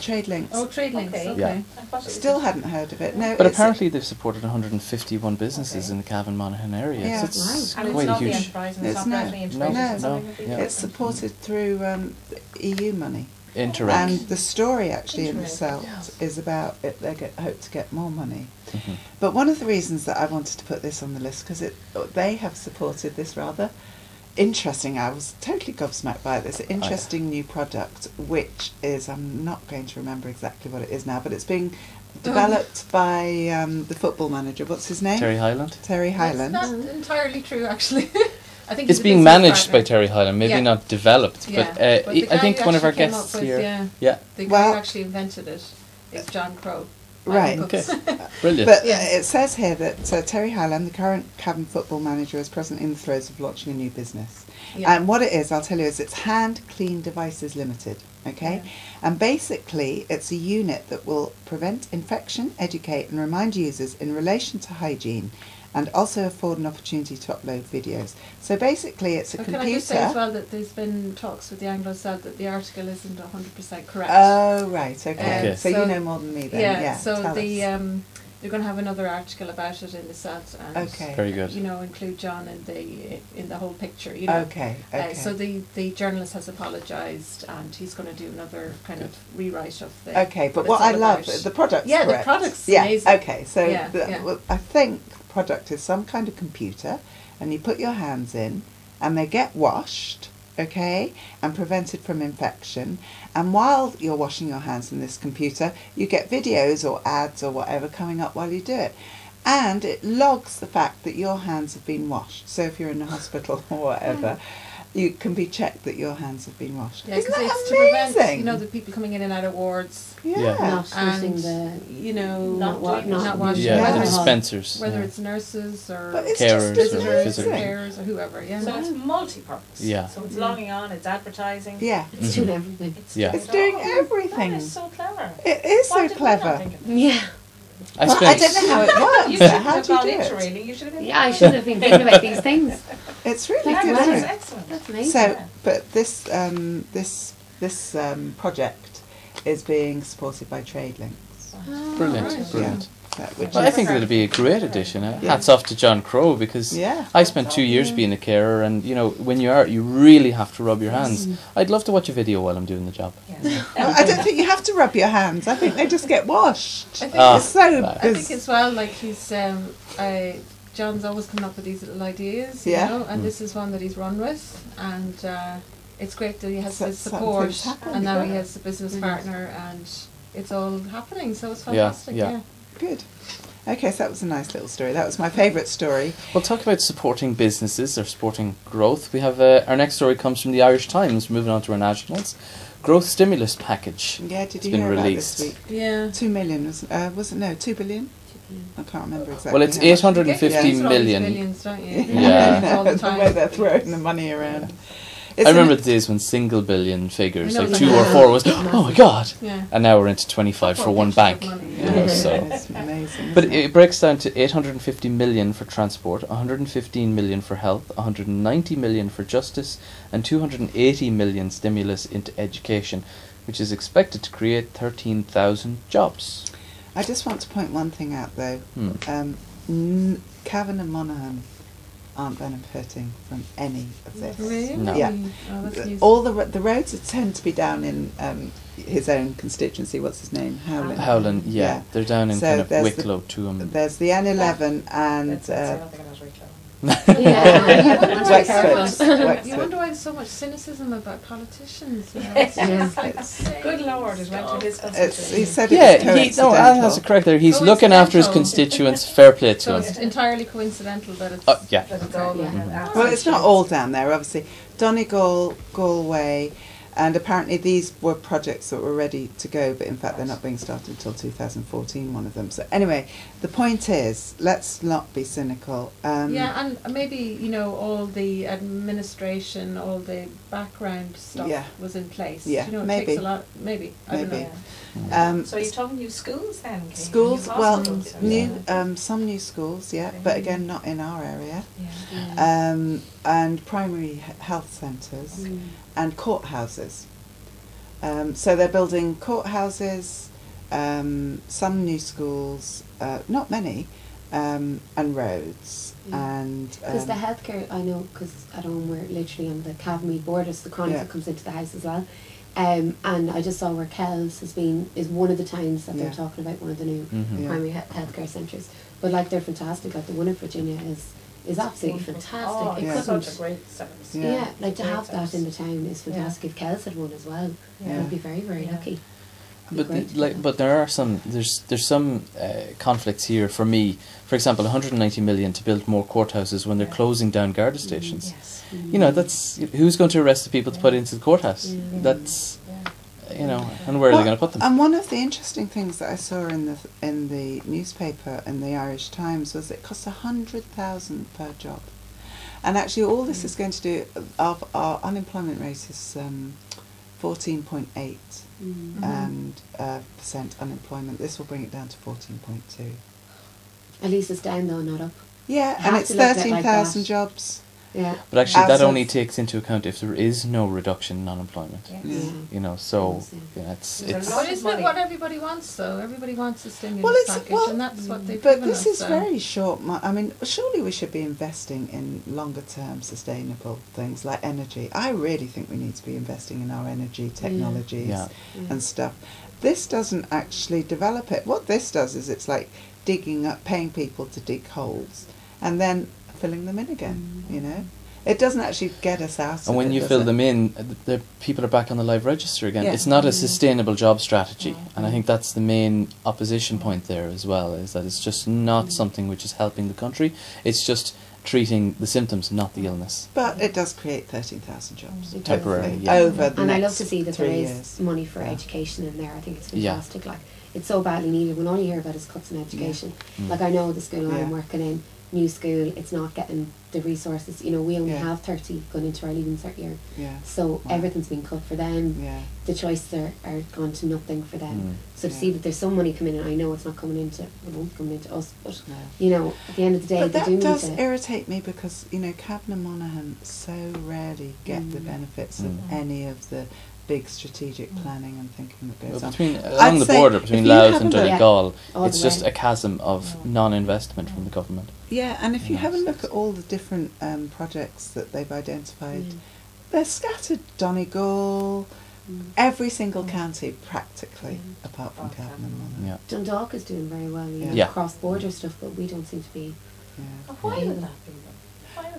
[SPEAKER 2] Trade Links.
[SPEAKER 5] Oh, Trade Links. Okay.
[SPEAKER 1] Yeah.
[SPEAKER 2] Still hadn't heard of it. No,
[SPEAKER 1] but apparently they've supported 151 businesses in the Cavan Monaghan area.
[SPEAKER 2] Yeah.
[SPEAKER 1] So it's
[SPEAKER 3] And
[SPEAKER 1] quite
[SPEAKER 3] it's not
[SPEAKER 1] huge.
[SPEAKER 3] the enterprise, and it's not
[SPEAKER 2] No.
[SPEAKER 3] directly integrated.
[SPEAKER 1] No. Yeah.
[SPEAKER 2] It's supported through EU money.
[SPEAKER 1] Interact.
[SPEAKER 2] And the story actually in the Celt is about it. They hope to get more money. But one of the reasons that I wanted to put this on the list, because they have supported this rather interesting, I was totally gobsmacked by this interesting new product, which is, I'm not going to remember exactly what it is now, but it's being developed by the football manager. What's his name?
[SPEAKER 1] Terry Hyland.
[SPEAKER 2] Terry Hyland.
[SPEAKER 5] That's not entirely true, actually. I think
[SPEAKER 1] It's being managed by Terry Hyland, maybe not developed,
[SPEAKER 5] Yeah.
[SPEAKER 1] but I think one of our guests here.
[SPEAKER 5] The guy who actually invented it is John Crowe.
[SPEAKER 2] Right.
[SPEAKER 1] Okay. Brilliant.
[SPEAKER 2] But it says here that Terry Hyland, the current Cavan football manager, is present in the throes of launching a new business.
[SPEAKER 5] Yeah.
[SPEAKER 2] And what it is, I'll tell you, is it's Hand Clean Devices Limited. Okay?
[SPEAKER 5] Yeah.
[SPEAKER 2] And basically, it's a unit that will prevent infection, educate, and remind users in relation to hygiene, and also afford an opportunity to upload videos. So basically it's a computer.
[SPEAKER 5] Can I just say as well that there's been talks with the Anglo Celt that the article isn't 100% correct.
[SPEAKER 2] Oh, right, okay. So you
[SPEAKER 5] so
[SPEAKER 2] know more than me then.
[SPEAKER 5] Yeah, so
[SPEAKER 2] tell us.
[SPEAKER 5] they're going to have another article about it in the Celt, and
[SPEAKER 1] very good.
[SPEAKER 5] You know, include John in the whole picture. You know.
[SPEAKER 2] Okay.
[SPEAKER 5] So the journalist has apologised, and he's going to do another kind of rewrite of the.
[SPEAKER 2] Okay, but what I love the product's
[SPEAKER 5] correct.
[SPEAKER 2] the
[SPEAKER 5] product's amazing.
[SPEAKER 2] Okay, so well, I think the product is some kind of computer, and you put your hands in, and they get washed. Okay, and prevented from infection. And while you're washing your hands in this computer, you get videos or ads or whatever coming up while you do it. And it logs the fact that your hands have been washed. So if you're in the hospital or whatever, you can be checked that your hands have been washed.
[SPEAKER 5] Yeah,
[SPEAKER 2] Isn't that
[SPEAKER 5] it's
[SPEAKER 2] amazing?
[SPEAKER 5] to prevent, you know, the people coming in and out of wards.
[SPEAKER 4] Not
[SPEAKER 5] and
[SPEAKER 4] using the,
[SPEAKER 5] you know,
[SPEAKER 4] not washing.
[SPEAKER 1] the dispensers.
[SPEAKER 5] Whether it's nurses or
[SPEAKER 1] carers
[SPEAKER 5] visitors or carers or whoever. Yeah.
[SPEAKER 3] So it's multi-purpose.
[SPEAKER 1] Yeah.
[SPEAKER 3] So it's logging on, it's advertising.
[SPEAKER 2] Yeah.
[SPEAKER 4] It's doing everything.
[SPEAKER 2] It's doing everything.
[SPEAKER 3] That is so clever.
[SPEAKER 2] It is
[SPEAKER 3] Why
[SPEAKER 2] so
[SPEAKER 3] did we not
[SPEAKER 2] clever.
[SPEAKER 3] think of this?
[SPEAKER 4] Yeah.
[SPEAKER 2] I don't know how it works.
[SPEAKER 3] You should
[SPEAKER 2] How
[SPEAKER 3] have
[SPEAKER 2] do you
[SPEAKER 3] gone
[SPEAKER 2] do
[SPEAKER 3] into
[SPEAKER 2] it?
[SPEAKER 3] really. You should have been.
[SPEAKER 4] Yeah, I should have been thinking about these things.
[SPEAKER 2] It's really
[SPEAKER 4] That's
[SPEAKER 2] good.
[SPEAKER 3] That
[SPEAKER 2] Isn't
[SPEAKER 3] is
[SPEAKER 2] it?
[SPEAKER 3] excellent.
[SPEAKER 4] That's amazing.
[SPEAKER 2] So, but this project is being supported by Trade Links.
[SPEAKER 1] Brilliant, brilliant.
[SPEAKER 2] Which
[SPEAKER 1] Well, I think it'll be a great addition. Hats off to John Crowe, because I spent 2 years being a carer, and you know, when you really have to rub your hands. I'd love to watch a video while I'm doing the job.
[SPEAKER 2] I don't think you have to rub your hands. I think they just get washed.
[SPEAKER 5] I think
[SPEAKER 2] It's so
[SPEAKER 5] I think as well, like he's John's always coming up with these little ideas, you know, and this is one that he's run with, and it's great that he has his support, and now he has a business partner, and it's all happening, so it's fantastic. Yeah.
[SPEAKER 2] Good. Okay, so that was a nice little story. That was my favourite story.
[SPEAKER 1] We'll talk about supporting businesses or supporting growth. We have our next story comes from the Irish Times. Moving on to our nationals. Growth stimulus package.
[SPEAKER 2] Yeah, did you
[SPEAKER 1] been
[SPEAKER 2] hear
[SPEAKER 1] released.
[SPEAKER 2] about this week?
[SPEAKER 5] Yeah.
[SPEAKER 2] 2 million, was it? No, 2 billion? I can't remember exactly.
[SPEAKER 1] Well, it's 850 million.
[SPEAKER 5] Millions, don't you?
[SPEAKER 1] Yeah.
[SPEAKER 5] All the
[SPEAKER 2] The
[SPEAKER 5] time.
[SPEAKER 2] way they're throwing the money around.
[SPEAKER 1] I remember the days when single billion figures,
[SPEAKER 5] I know,
[SPEAKER 1] like
[SPEAKER 5] yeah.
[SPEAKER 1] 2 or 4 was, oh my god!
[SPEAKER 5] Yeah.
[SPEAKER 1] And now we're into 25 for one bank. You know, so.
[SPEAKER 2] It's amazing.
[SPEAKER 1] But
[SPEAKER 2] isn't
[SPEAKER 1] it breaks down to 850 million for transport, 115 million for health, 190 million for justice, and 280 million stimulus into education, which is expected to create 13,000 jobs.
[SPEAKER 2] I just want to point one thing out though. Cavan and Monaghan aren't benefiting from any of this.
[SPEAKER 5] Really?
[SPEAKER 1] No.
[SPEAKER 2] Yeah.
[SPEAKER 5] Oh, that's
[SPEAKER 2] All the roads that tend to be down in his own constituency. What's his name? Howland.
[SPEAKER 1] Howland, yeah. They're down in kind of Wicklow to
[SPEAKER 2] There's the N11 and.
[SPEAKER 5] Wexford. You wonder why there's so much cynicism about politicians. You know?
[SPEAKER 3] Good Lord, it went to his
[SPEAKER 2] He said
[SPEAKER 1] no, Alan has it correct there. He's looking after his constituents. Fair play to him.
[SPEAKER 5] So it's entirely coincidental that it's.
[SPEAKER 1] Yeah.
[SPEAKER 3] That it's all
[SPEAKER 2] well, it's not all down there, obviously. Donegal, Galway. And apparently these were projects that were ready to go, but in fact they're not being started until 2014, one of them. So anyway, the point is, let's not be cynical.
[SPEAKER 5] Yeah, and maybe, you know, all the administration, all the background stuff was in place.
[SPEAKER 2] Yeah,
[SPEAKER 5] you know, it
[SPEAKER 2] maybe.
[SPEAKER 5] takes a lot, maybe. I don't know.
[SPEAKER 3] So you're talking new schools then? Kaye?
[SPEAKER 2] Schools, well, some new schools, but again not in our area. And primary health centres and courthouses. So they're building courthouses, some new schools, not many, and roads. And
[SPEAKER 4] because the healthcare, I know, because at home we're literally on the Cavan border, so the chronic that comes into the house as well. And I just saw where Kells is one of the towns that they're talking about, one of the new primary healthcare centres. But like they're fantastic. Like the one in Virginia is absolutely fantastic. It
[SPEAKER 3] such a great service.
[SPEAKER 4] Yeah, like to have that in the town is fantastic. If Kells had one as well, I'd be very, very lucky.
[SPEAKER 1] But there are there's some conflicts here for me. For example, 190 million to build more courthouses when they're closing down Garda stations. You know, that's who's going to arrest the people to put into the courthouse? That's you know, and where are they going to put them?
[SPEAKER 2] And one of the interesting things that I saw in the newspaper in the Irish Times was it costs 100,000 per job, and actually all this is going to do. Our unemployment rate is 14.8 percent unemployment. This will bring it down to 14.2.
[SPEAKER 4] At least it's down though, not up.
[SPEAKER 2] Yeah, and it's 13,000 jobs.
[SPEAKER 4] Yeah.
[SPEAKER 1] But actually that only takes into account if there is no reduction in unemployment. You know, so it's
[SPEAKER 5] But isn't it what everybody wants though? Everybody wants a stimulus package, and that's what they've
[SPEAKER 2] But
[SPEAKER 5] given
[SPEAKER 2] this
[SPEAKER 5] us,
[SPEAKER 2] is very short. I mean, surely we should be investing in longer term sustainable things like energy. I really think we need to be investing in our energy technologies and stuff. This doesn't actually develop it. What this does is it's like digging up, paying people to dig holes and then filling them in again, you know. It doesn't actually get us out of it.
[SPEAKER 1] And when you fill them in, the people are back on the live register again. It's not a sustainable job strategy. And I think that's the main opposition point there as well, is that it's just not something which is helping the country. It's just treating the symptoms, not the illness.
[SPEAKER 2] But it does create 13,000 jobs.
[SPEAKER 1] Temporarily,
[SPEAKER 2] over the
[SPEAKER 4] and
[SPEAKER 2] next
[SPEAKER 4] I love to see that there
[SPEAKER 2] 3
[SPEAKER 4] is
[SPEAKER 2] years.
[SPEAKER 4] money for education in there. I think it's fantastic. Like, it's so badly needed. When all you hear about is cuts in education. Like, I know the school I'm working in, new school, it's not getting the resources. You know, we only have 30 going into our leaving cert year. So everything's been cut for them. The choices are gone to nothing for them. So to see that there's some money coming in, I know it's not coming into, it won't come into us, but you know, at the end of the day,
[SPEAKER 2] but
[SPEAKER 4] they do need to.
[SPEAKER 2] That does irritate me because, you know, Cavan and Monaghan so rarely get the benefits of any of the big strategic planning and thinking that goes on.
[SPEAKER 1] Along the border between Louth and Donegal, it's just a chasm of non-investment from the government.
[SPEAKER 2] Yeah, and if you have a look at all the different projects that they've identified, they're scattered. Donegal, every single county practically, apart from Cavan and Monaghan.
[SPEAKER 4] Dundalk is doing very well, you know, cross-border stuff, but we don't seem to be.
[SPEAKER 3] Why would that be?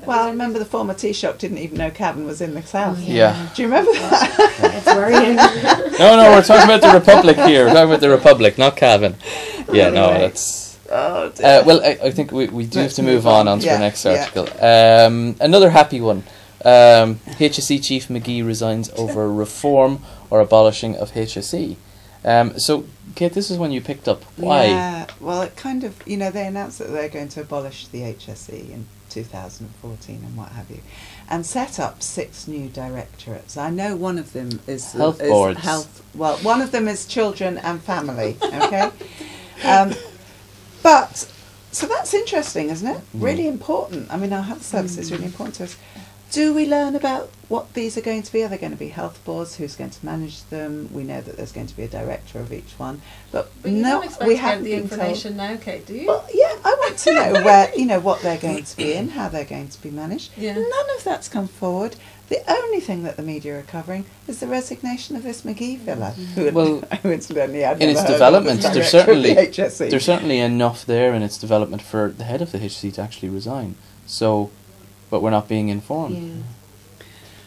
[SPEAKER 2] Well, I remember the former Taoiseach didn't even know Cavan was in the south.
[SPEAKER 1] Do you
[SPEAKER 2] remember that?
[SPEAKER 4] It's worrying.
[SPEAKER 1] No, we're talking about the Republic here. We're talking about the Republic, not Cavan. Yeah, no, that's...
[SPEAKER 2] Oh, dear.
[SPEAKER 1] Well, I think we do have to move on to the next article. Another happy one. HSE Chief McGee resigns over reform or abolishing of HSE. So, Kate, this is when you picked up. Why?
[SPEAKER 2] Yeah, well, it kind of, you know, they announced that they're going to abolish the HSE in 2014 and what have you, and set up 6 new directorates. I know one of them is
[SPEAKER 1] health boards.
[SPEAKER 2] Well, one of them is children and family. Okay, but so that's interesting, isn't it? Really important. I mean, our health service is really important to us. Do we learn about what these are going to be? Are they going to be health boards? Who's going to manage them? We know that there's going to be a director of each one, but
[SPEAKER 5] you don't expect
[SPEAKER 2] we
[SPEAKER 5] to get
[SPEAKER 2] haven't
[SPEAKER 5] the
[SPEAKER 2] been
[SPEAKER 5] information
[SPEAKER 2] told.
[SPEAKER 5] now, Kate, do you?
[SPEAKER 2] Well, yeah, I want to know where, you know, what they're going to be in, how they're going to be managed.
[SPEAKER 5] Yeah.
[SPEAKER 2] None of that's come forward. The only thing that the media are covering is the resignation of this McGee fella, who incidentally I'd
[SPEAKER 1] in
[SPEAKER 2] never
[SPEAKER 1] its
[SPEAKER 2] heard
[SPEAKER 1] development,
[SPEAKER 2] of
[SPEAKER 1] there's certainly enough there in its development for the head of the HSE to actually resign. So, but we're not being informed.
[SPEAKER 4] Yeah.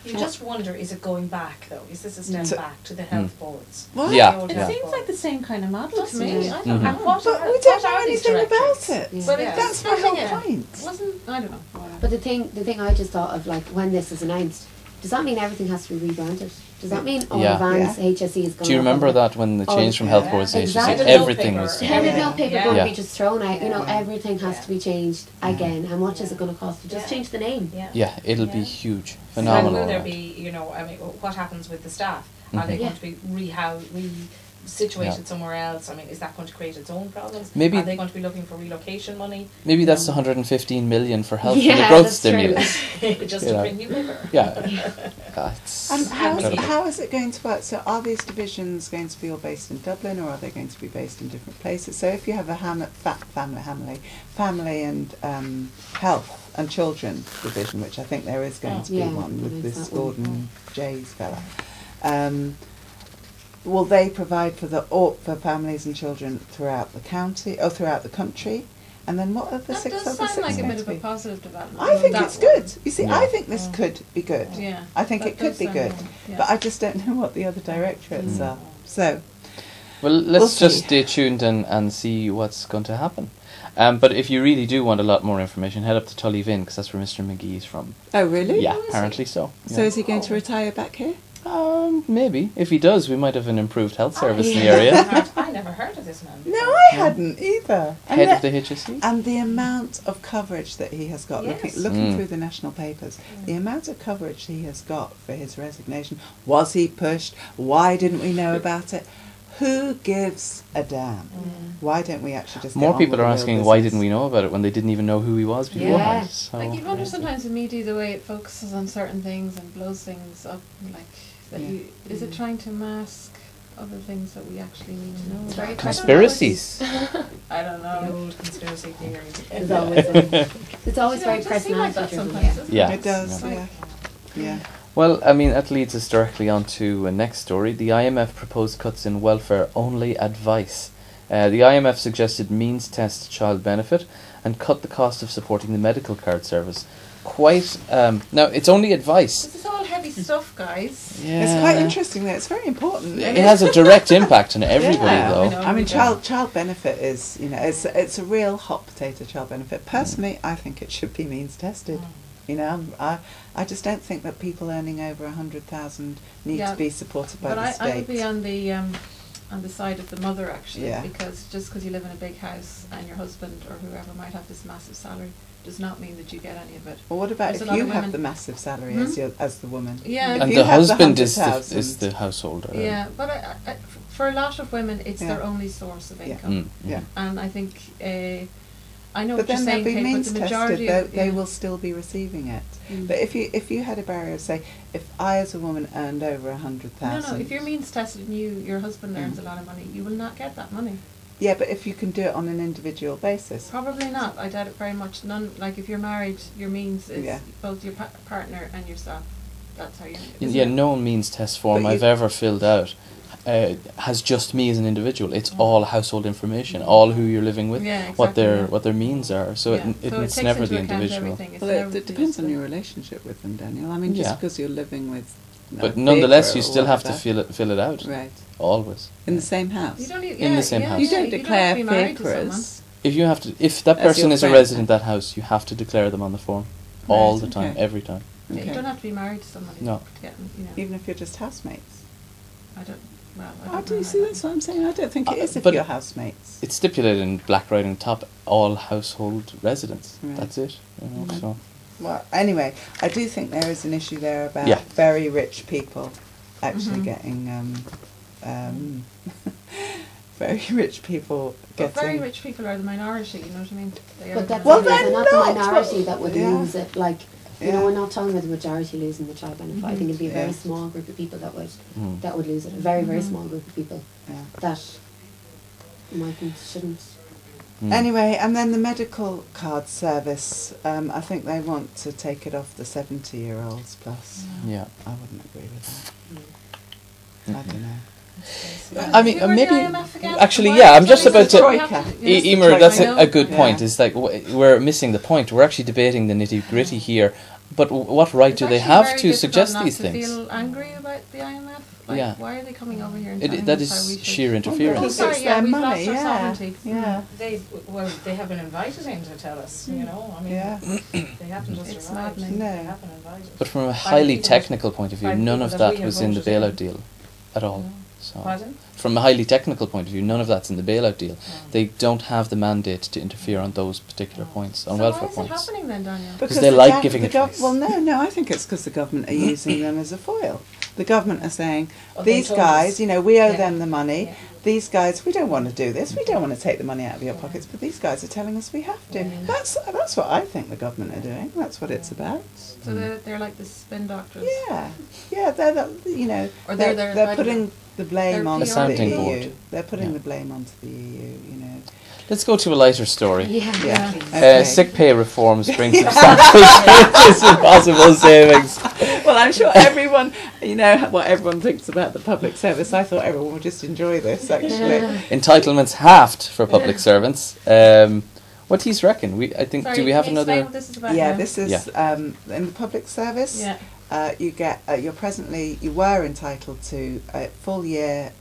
[SPEAKER 3] You just wonder, is it going back though? Is this a step back to the health boards?
[SPEAKER 2] What?
[SPEAKER 1] Yeah.
[SPEAKER 5] It seems like the same kind of model to me.
[SPEAKER 3] It?
[SPEAKER 5] I don't know.
[SPEAKER 3] And what
[SPEAKER 2] But
[SPEAKER 3] are,
[SPEAKER 2] we don't
[SPEAKER 3] what
[SPEAKER 2] know
[SPEAKER 3] are these
[SPEAKER 2] anything
[SPEAKER 3] directories?
[SPEAKER 2] about it.
[SPEAKER 4] Yeah.
[SPEAKER 5] But
[SPEAKER 2] That's my whole point.
[SPEAKER 5] I don't know.
[SPEAKER 4] But the thing I just thought of, like, when this is announced, does that mean everything has to be rebranded? Does that mean all
[SPEAKER 1] Yeah.
[SPEAKER 4] vans HSE is going?
[SPEAKER 1] Do you remember that when the change from health boards to HSE, everything was...
[SPEAKER 4] Every bill paper going to
[SPEAKER 1] Yeah.
[SPEAKER 4] be just thrown out. You know, everything has to be changed again. How much is it going to cost to just change the name?
[SPEAKER 1] Yeah, it'll be huge,
[SPEAKER 3] And
[SPEAKER 1] phenomenal.
[SPEAKER 3] will there be, you know, I mean, what happens with the staff? Are they going to be situated somewhere else? I mean, is that going to create its own problems?
[SPEAKER 1] Maybe
[SPEAKER 3] are they going to be looking for relocation money?
[SPEAKER 1] Maybe that's the 115 million for health
[SPEAKER 4] Yeah,
[SPEAKER 1] and the growth
[SPEAKER 4] that's
[SPEAKER 1] stimulus.
[SPEAKER 3] Just to bring you bigger.
[SPEAKER 1] Yeah.
[SPEAKER 2] And how is it going to work? So are these divisions going to be all based in Dublin, or are they going to be based in different places? So if you have a family and health and children division, which I think there is going to be one with this Gordon Jay's fella, will they provide for families and children throughout the county or throughout the country? And then what are the
[SPEAKER 5] That
[SPEAKER 2] six
[SPEAKER 5] does
[SPEAKER 2] other
[SPEAKER 5] sound
[SPEAKER 2] six
[SPEAKER 5] like a
[SPEAKER 2] going
[SPEAKER 5] bit
[SPEAKER 2] to
[SPEAKER 5] of a
[SPEAKER 2] be?
[SPEAKER 5] positive development.
[SPEAKER 2] I think it's good. You see,
[SPEAKER 1] Yeah.
[SPEAKER 2] I think this could be good.
[SPEAKER 5] Yeah.
[SPEAKER 2] I think
[SPEAKER 5] that
[SPEAKER 2] it could
[SPEAKER 5] does
[SPEAKER 2] be
[SPEAKER 5] sound
[SPEAKER 2] good.
[SPEAKER 5] good, yeah.
[SPEAKER 2] But I just don't know what the other directorates are. So,
[SPEAKER 1] Well, let's
[SPEAKER 2] We'll
[SPEAKER 1] just
[SPEAKER 2] see.
[SPEAKER 1] stay tuned and see what's going to happen. But if you really do want a lot more information, head up to Tullivin, because that's where Mr. McGee is from.
[SPEAKER 2] oh really?
[SPEAKER 1] Yeah, apparently so.
[SPEAKER 2] So
[SPEAKER 1] Yeah.
[SPEAKER 2] is he going to retire back here?
[SPEAKER 1] Maybe. If he does, we might have an improved health service in the area.
[SPEAKER 3] I never heard of this man.
[SPEAKER 2] No, I hadn't either.
[SPEAKER 1] Head of the HSE.
[SPEAKER 2] And the amount of coverage that he has got,
[SPEAKER 3] Yes.
[SPEAKER 2] looking through the national papers, the amount of coverage he has got for his resignation. Was he pushed? Why didn't we know about it? Who gives a damn? Why don't we actually just
[SPEAKER 1] More
[SPEAKER 2] get on
[SPEAKER 1] people
[SPEAKER 2] with
[SPEAKER 1] are
[SPEAKER 2] the real
[SPEAKER 1] asking why
[SPEAKER 2] business?
[SPEAKER 1] didn't we know about it when they didn't even know who he was beforehand. So.
[SPEAKER 5] Like, you wonder sometimes the media, the way it focuses on certain things and blows things up, like, that is it trying to mask other things that we actually need to know about?
[SPEAKER 1] Conspiracies.
[SPEAKER 5] I don't know.
[SPEAKER 3] The old conspiracy theories.
[SPEAKER 4] It's always very
[SPEAKER 5] It does seem like
[SPEAKER 4] personality
[SPEAKER 5] that
[SPEAKER 4] driven.
[SPEAKER 5] sometimes, doesn't
[SPEAKER 1] Yeah.
[SPEAKER 2] It does,
[SPEAKER 1] Yeah.
[SPEAKER 2] yeah.
[SPEAKER 1] Well, I mean, that leads us directly on to a next story. The IMF proposed cuts in welfare-only advice. The IMF suggested means test child benefit and cut the cost of supporting the medical card service. Quite, now it's only advice.
[SPEAKER 5] This is all heavy stuff, guys.
[SPEAKER 1] Yeah.
[SPEAKER 2] It's quite interesting though, it's very important.
[SPEAKER 1] It has a direct impact on everybody
[SPEAKER 2] Yeah.
[SPEAKER 1] though.
[SPEAKER 5] I
[SPEAKER 2] I mean,
[SPEAKER 5] Yeah.
[SPEAKER 2] child benefit is, you know, it's a real hot potato, child benefit. Personally, I think it should be means tested. You know, I just don't think that people earning over 100,000 need to be supported by
[SPEAKER 5] but
[SPEAKER 2] the state.
[SPEAKER 5] I would be on the side of the mother actually,
[SPEAKER 2] Yeah.
[SPEAKER 5] because just because you live in a big house and your husband or whoever might have this massive salary does not mean that you get any of it.
[SPEAKER 2] Well, what about
[SPEAKER 5] There's a
[SPEAKER 2] if
[SPEAKER 5] lot
[SPEAKER 2] you
[SPEAKER 5] of
[SPEAKER 2] have
[SPEAKER 5] women-
[SPEAKER 2] the massive salary as the woman?
[SPEAKER 5] Yeah.
[SPEAKER 2] If
[SPEAKER 1] And
[SPEAKER 2] you
[SPEAKER 1] the
[SPEAKER 2] have
[SPEAKER 1] husband is
[SPEAKER 2] 100,000
[SPEAKER 1] the householder.
[SPEAKER 5] Yeah, but for a lot of women, it's their only source of income.
[SPEAKER 2] Yeah.
[SPEAKER 5] And I think I know
[SPEAKER 2] But
[SPEAKER 5] what you're
[SPEAKER 2] then they'll
[SPEAKER 5] saying,
[SPEAKER 2] be
[SPEAKER 5] Kate,
[SPEAKER 2] means
[SPEAKER 5] but the
[SPEAKER 2] tested.
[SPEAKER 5] majority
[SPEAKER 2] They will still be receiving it. But if you had a barrier of, say, if I as a woman earned over 100,000.
[SPEAKER 5] No, if you're means tested and your husband earns a lot of money, you will not get that money.
[SPEAKER 2] Yeah, but if you can do it on an individual basis.
[SPEAKER 5] Probably not. I doubt it very much. None. Like if you're married, your means is both your partner and yourself. That's how you.
[SPEAKER 1] Yeah, no means test form I've ever filled out has just me as an individual. It's all household information, all who you're living with, what their means are. So it's never the individual.
[SPEAKER 2] Well, it depends on your relationship with them, Daniel. I mean, just because you're living with.
[SPEAKER 1] But nonetheless, you still have to fill it out.
[SPEAKER 2] Right.
[SPEAKER 1] Always.
[SPEAKER 2] In the same house.
[SPEAKER 5] You don't
[SPEAKER 1] in the same house.
[SPEAKER 2] You don't declare FICRAs.
[SPEAKER 1] If that person is a resident of that house, you have to declare them on the form all the time, every time.
[SPEAKER 5] Yeah, you don't have to be married to somebody.
[SPEAKER 1] No.
[SPEAKER 5] To get, you know.
[SPEAKER 2] Even if you're just housemates.
[SPEAKER 5] I don't. Well, I
[SPEAKER 2] Oh,
[SPEAKER 5] don't
[SPEAKER 2] do you
[SPEAKER 5] know
[SPEAKER 2] see? That's what I'm saying. I don't think it is if
[SPEAKER 1] but
[SPEAKER 2] you're housemates.
[SPEAKER 1] It's stipulated in black writing top all household residents.
[SPEAKER 2] Right.
[SPEAKER 1] That's it. You know, so.
[SPEAKER 2] Well, anyway, I do think there is an issue there about
[SPEAKER 1] Yeah.
[SPEAKER 2] very rich people actually getting very rich people
[SPEAKER 5] But
[SPEAKER 2] getting.
[SPEAKER 5] very rich people are the minority. You know what I mean? They
[SPEAKER 4] But
[SPEAKER 5] are
[SPEAKER 4] that's
[SPEAKER 2] Well,
[SPEAKER 4] they're
[SPEAKER 2] they're
[SPEAKER 4] not the
[SPEAKER 2] not,
[SPEAKER 4] minority
[SPEAKER 2] but-
[SPEAKER 4] that would
[SPEAKER 2] yeah.
[SPEAKER 4] lose it. Like You know, we're not talking about the majority losing the child benefit. I think it'd be a very small group of people that would lose it. A very, very small group of people that mightn't, shouldn't.
[SPEAKER 2] Anyway, and then the medical card service, I think they want to take it off the 70-year-olds plus.
[SPEAKER 1] Yeah.
[SPEAKER 2] I wouldn't agree with that. I don't know.
[SPEAKER 1] I mean, maybe actually, yeah. I'm just about to. Eimear, that's a good point. It's like we're missing the point. We're actually debating the nitty gritty here. But what right do they have to suggest these things?
[SPEAKER 5] Feel angry about the IMF. Like, why are they coming over here? And
[SPEAKER 1] that is sheer interference.
[SPEAKER 2] It's their money.
[SPEAKER 3] They have been invited in to tell us. You know, I mean, they haven't just arrived. No. They haven't invited.
[SPEAKER 1] But from a highly technical point of view, none of that was in the bailout deal at all. So, from a highly technical point of view, none of that's in the bailout deal. They don't have the mandate to interfere on those particular points, on welfare points.
[SPEAKER 5] So why is it happening then, Daniel?
[SPEAKER 1] Because they like giving advice.
[SPEAKER 2] Well, no, I think it's because the government are using them as a foil. The government are saying, these guys, you know, we owe them the money. Yeah. These guys, we don't want to do this. We don't want to take the money out of your pockets, but these guys are telling us we have to. That's what I think the government are doing. That's what it's about.
[SPEAKER 5] So they're like the spin doctors.
[SPEAKER 2] Yeah, they're you know, or they're putting the blame on the EU. They're putting the blame onto the EU. You know.
[SPEAKER 1] Let's go to a lighter story.
[SPEAKER 2] Okay.
[SPEAKER 1] Sick pay reforms bring substantial changes and possible savings.
[SPEAKER 2] Well, I'm sure everyone, you know, what everyone thinks about the public service. I thought everyone would just enjoy this, actually.
[SPEAKER 1] Entitlements halved for public servants. What do you reckon? Do we have another?
[SPEAKER 5] What this is about
[SPEAKER 2] this is in the public service. Yeah. You get you were entitled to a full year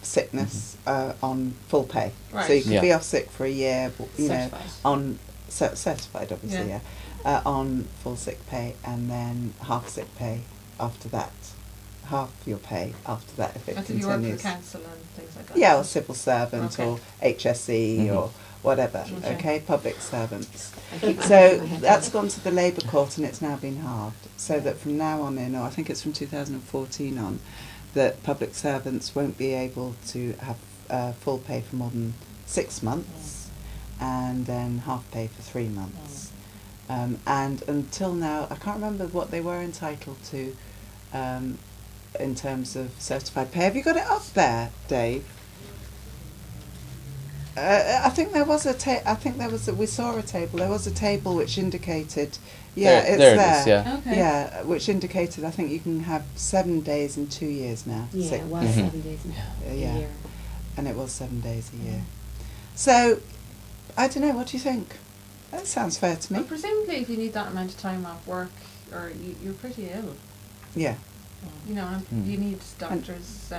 [SPEAKER 2] sickness on full pay. Right. So you could be off sick for a year, you know, on certified, obviously, on full sick pay, and then half sick pay after that. Half your pay after that if it continues.
[SPEAKER 5] You work for council and things like that.
[SPEAKER 2] Yeah, or civil servant or HSE or whatever. Okay, public servants. So that's gone to the Labour Court and it's now been halved. So that from now on in, or I think it's from 2014 on, that public servants won't be able to have full pay for more than 6 months and then half pay for 3 months. And until now, I can't remember what they were entitled to in terms of certified pay. Have you got it up there, Dave? I think there was we saw a table. There was a table which indicated, it's there.
[SPEAKER 1] It is,
[SPEAKER 2] yeah, which indicated I think you can have 7 days in 2 years now.
[SPEAKER 4] Yeah, it was 7 days in a year.
[SPEAKER 2] And it was 7 days a year. So, I don't know. What do you think? That sounds fair to me.
[SPEAKER 5] Well, presumably, if you need that amount of time off work, or you're pretty ill.
[SPEAKER 2] Yeah.
[SPEAKER 5] You know, you need doctors.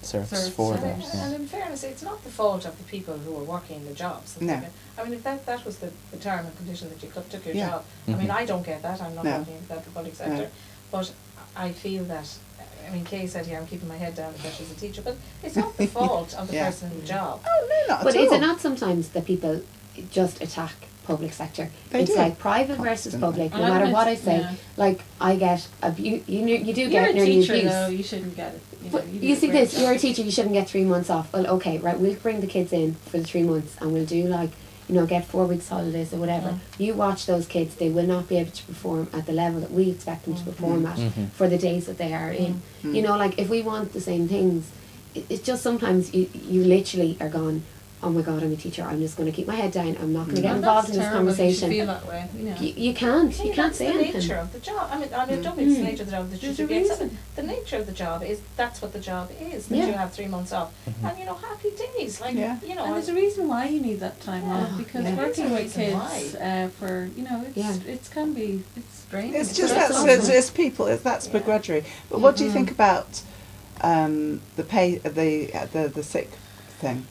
[SPEAKER 1] Certs for them.
[SPEAKER 3] And in fairness, it's not the fault of the people who are working the jobs.
[SPEAKER 2] No.
[SPEAKER 3] I mean, if that was the term and condition that you took your job, I mean, I don't get that. I'm not working in the public sector. But I feel that, I mean, Kaye said here, I'm keeping my head down because she's a teacher, but it's not the fault of the person in the job.
[SPEAKER 2] Oh, no, not
[SPEAKER 4] but
[SPEAKER 2] at all.
[SPEAKER 4] is it not sometimes that people just attack public sector? It's like private versus public, no matter what I say. Like, I get abuse, you do get nearly abuse.
[SPEAKER 5] You're a teacher, though, you shouldn't get it.
[SPEAKER 4] You see this, you're a teacher, you shouldn't get 3 months off. Well, okay, right, we'll bring the kids in for the 3 months and we'll do like, you know, get 4 weeks holidays or whatever. You watch those kids, they will not be able to perform at the level that we expect them to perform at for the days that they are in. You know, like, if we want the same things, it's just sometimes you literally are gone, oh my God, I'm a teacher, I'm just going to keep my head down, I'm not going to get involved in this conversation.
[SPEAKER 5] You feel that way, you know.
[SPEAKER 4] You can't say anything.
[SPEAKER 3] That's the nature of the job. I mean, I don't mean it's the nature of the job that you should get something. The nature of the job is, that's what the job is, that you have 3 months off. And, you know, happy days. Like, you know.
[SPEAKER 5] And there's a reason why you need that time off, because working with kids for, you know, it's can be, it's draining.
[SPEAKER 2] It's just it's people, that's begrudgery. But what do you think about the pay, the sick thing?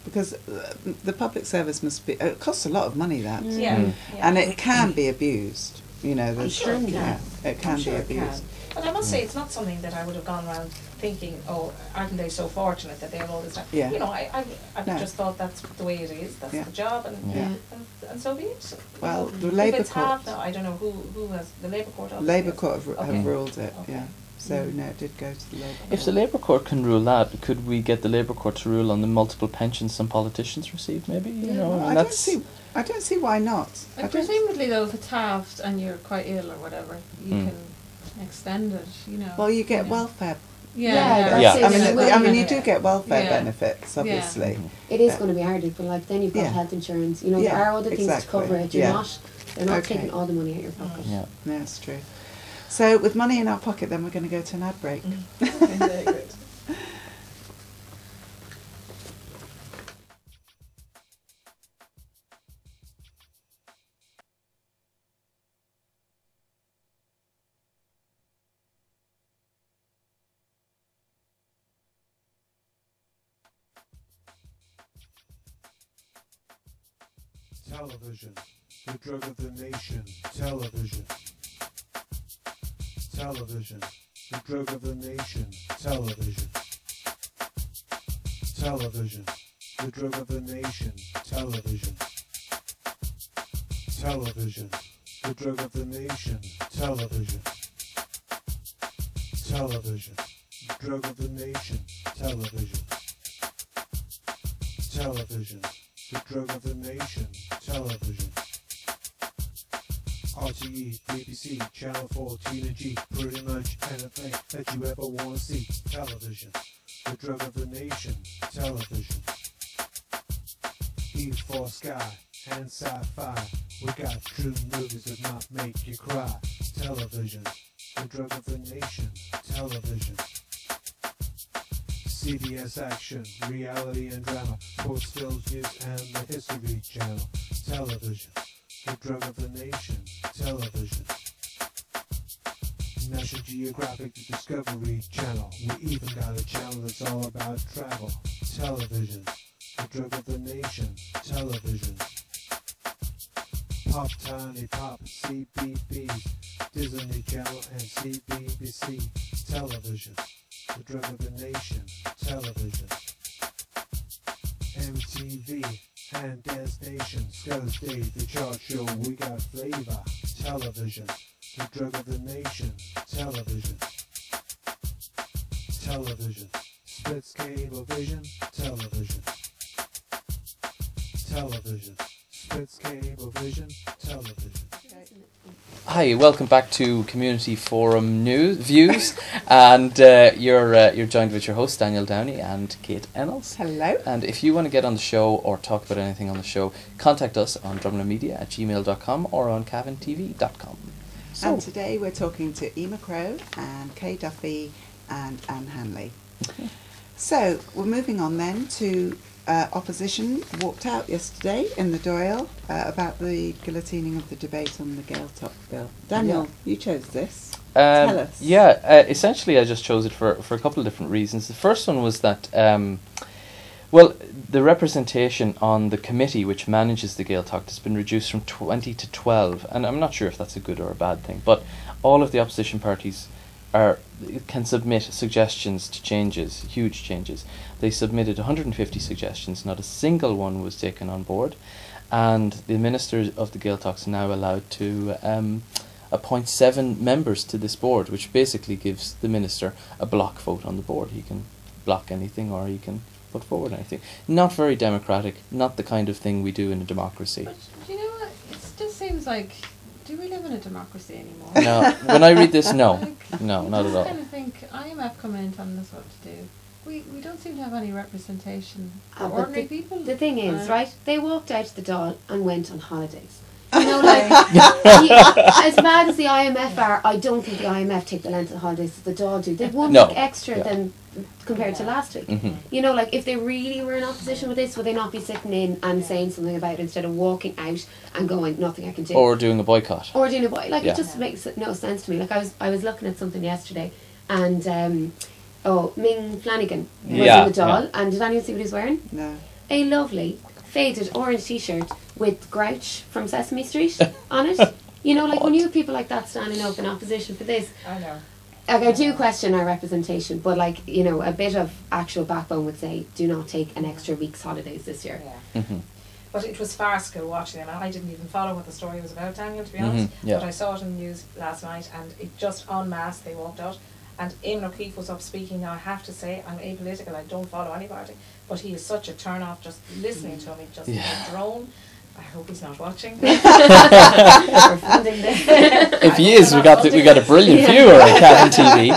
[SPEAKER 2] Because the public service must be, it costs a lot of money, that. And it can be abused, you know.
[SPEAKER 3] I'm sure it can.
[SPEAKER 2] It can be abused.
[SPEAKER 3] But I must say, it's not something that I would have gone around thinking, oh, aren't they so fortunate that they have all this time? You know, I've just thought that's the way it is, that's the job, and so be it.
[SPEAKER 2] Well, the Labour Court...
[SPEAKER 3] Now, I don't know who has, the Labour Court?
[SPEAKER 2] Labour Court have ruled it, So no, it did go to the Labour Court.
[SPEAKER 1] If the Labour Court can rule that, could we get the Labour Court to rule on the multiple pensions some politicians receive? Maybe
[SPEAKER 2] well, I don't see why not.
[SPEAKER 5] Presumably, though, if it's halved and you're quite ill or whatever, you can extend it.
[SPEAKER 2] Well, you get welfare.
[SPEAKER 4] I
[SPEAKER 2] mean, you do get welfare benefits, obviously.
[SPEAKER 4] It is going to be hard, but like then you've got health insurance. There are other things to cover it. They're not taking all the money out of your pocket.
[SPEAKER 2] Yeah, that's true. So with money in our pocket, then we're going to go to an ad break.
[SPEAKER 3] Very good.
[SPEAKER 6] Television, the drug of the nation. Television. Television, the drug of the nation. Television. Television, the drug of the nation. Television. Television, the drug of the nation. Television. Television, the drug of the nation. Television. Television, the drug of the nation. Television. RTE, BBC, Channel 14 and G, pretty much anything that you ever want to see. Television, the drug of the nation. Television. E4 Sky and Sci-Fi, we got true movies that might make you cry. Television, the drug of the nation. Television. CBS Action, reality and drama, sports, films, news, and the History Channel. Television, the drug of the nation. Television. National Geographic, the Discovery Channel. We even got a channel that's all about travel. Television, the drug of the nation. Television. Pop, Tiny Pop, CBB, Disney Channel, and CBBC. Television, the drug of the nation. Television. MTV and Dance Nation, Scottish Dave, the chart show, we got flavor. Television, the drug of the nation. Television. Television, splits cable vision. Television. Television, splits cable vision. Television.
[SPEAKER 1] Hi, welcome back to Community Forum Views, and you're joined with your hosts Daniel Downey and Kate Ennals.
[SPEAKER 2] Hello.
[SPEAKER 1] And if you want to get on the show or talk about anything on the show, contact us on drumlinmedia@gmail.com or on cavantv.com.
[SPEAKER 2] And today we're talking to Eimear Crowe and Kaye Duffy and Anne Hanley.
[SPEAKER 1] Okay.
[SPEAKER 2] So we're moving on then to opposition walked out yesterday in the Dáil about the guillotining of the debate on the Gaeltacht bill. Daniel, you chose this. Tell us.
[SPEAKER 1] Yeah, essentially I just chose it for a couple of different reasons. The first one was that, well, the representation on the committee which manages the Gaeltacht has been reduced from 20 to 12, and I'm not sure if that's a good or a bad thing, but all of the opposition parties can submit suggestions to changes, huge changes. They submitted 150 suggestions, not a single one was taken on board, and the minister of the Gaeltacht is now allowed to appoint 7 members to this board, which basically gives the minister a block vote on the board. He can block anything or he can put forward anything. Not very democratic, not the kind of thing we do in a democracy.
[SPEAKER 5] But do you know what? It just seems like, do we live in a democracy anymore?
[SPEAKER 1] No, when I read this, no. No, not at all.
[SPEAKER 5] I kind of think IMF coming in telling us what to do. We don't seem to have any representation for ordinary people.
[SPEAKER 4] The thing is, right, they walked out of the Dáil and went on holidays. You know, like, as bad as the IMF are, I don't think the IMF take the length of the holidays that the Dáil do. They've one week extra than compared to last week. You know, like, if they really were in opposition with this, would they not be sitting in and saying something about it instead of walking out and going, nothing I can do?
[SPEAKER 1] Or doing a boycott.
[SPEAKER 4] Or doing a boycott. Like, it just makes no sense to me. Like, I was looking at something yesterday, and Ming Flanagan was in the Dáil, and did anyone see what he was wearing?
[SPEAKER 2] No.
[SPEAKER 4] A lovely faded orange t-shirt with Grouch from Sesame Street on it. You know, like when you have people like that standing up in opposition for this.
[SPEAKER 3] I know.
[SPEAKER 4] Like, I do question our representation, but like, you know, a bit of actual backbone would say, do not take an extra week's holidays this year.
[SPEAKER 3] Yeah. But it was farcical watching them, and I didn't even follow what the story was about, Daniel, to be honest. But I saw it in the news last night, and it just en masse they walked out. And Eamon O'Keefe was up speaking. Now I have to say I'm apolitical, I don't follow any party, but he is such a turn off just listening to him, just a drone. I hope he's not watching.
[SPEAKER 1] If he is, we got a brilliant viewer on Cavan TV.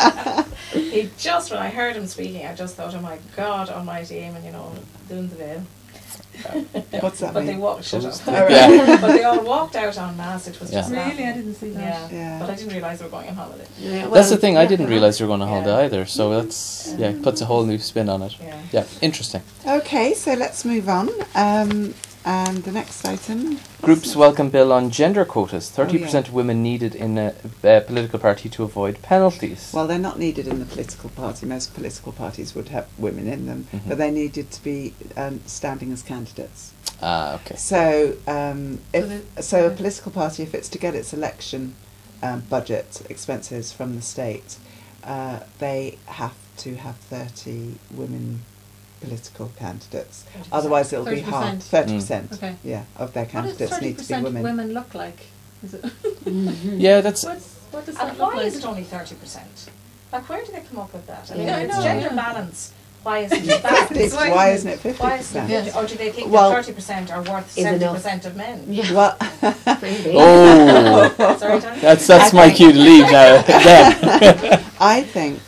[SPEAKER 3] He just, when I heard him speaking, I just thought, oh my God almighty, Eamon, you know, doing the veil.
[SPEAKER 2] What's that
[SPEAKER 3] but
[SPEAKER 2] mean?
[SPEAKER 3] They walked, shut up.
[SPEAKER 1] Yeah.
[SPEAKER 3] But they all walked out en masse. It was just
[SPEAKER 5] really, I didn't see that.
[SPEAKER 3] Yeah. But I didn't realise they were going on holiday.
[SPEAKER 4] Yeah, well,
[SPEAKER 1] that's the thing. I didn't realise they were going on holiday either. So that's it puts a whole new spin on it. Yeah, interesting.
[SPEAKER 2] Okay, so let's move on. And the next item.
[SPEAKER 1] Groups welcome bill on gender quotas. 30% women needed in a political party to avoid penalties.
[SPEAKER 2] Well, they're not needed in the political party. Most political parties would have women in them, but they needed to be standing as candidates.
[SPEAKER 1] Ah, okay.
[SPEAKER 2] So, a political party, if it's to get its election budget expenses from the state, they have to have 30 women political candidates.
[SPEAKER 3] 30%.
[SPEAKER 2] Otherwise, it'll be half. 30%.
[SPEAKER 5] Okay.
[SPEAKER 2] Yeah, of their candidates need to be women.
[SPEAKER 5] What does 30% women look like? Is it?
[SPEAKER 1] Yeah, that's.
[SPEAKER 5] What does
[SPEAKER 3] and
[SPEAKER 5] that
[SPEAKER 3] why
[SPEAKER 5] look like?
[SPEAKER 3] is it only 30%? Like, where do they come up with that? I mean,
[SPEAKER 4] Yeah,
[SPEAKER 3] it's gender balance. Why isn't it balanced?
[SPEAKER 2] Why isn't it 50%?
[SPEAKER 3] Why isn't it 50? Or do they think
[SPEAKER 2] Well,
[SPEAKER 3] that 30% are worth 70% of men?
[SPEAKER 4] Yeah.
[SPEAKER 2] Well,
[SPEAKER 1] Oh,
[SPEAKER 3] Sorry, Tony?
[SPEAKER 1] that's my cue to leave now. Again.
[SPEAKER 2] I think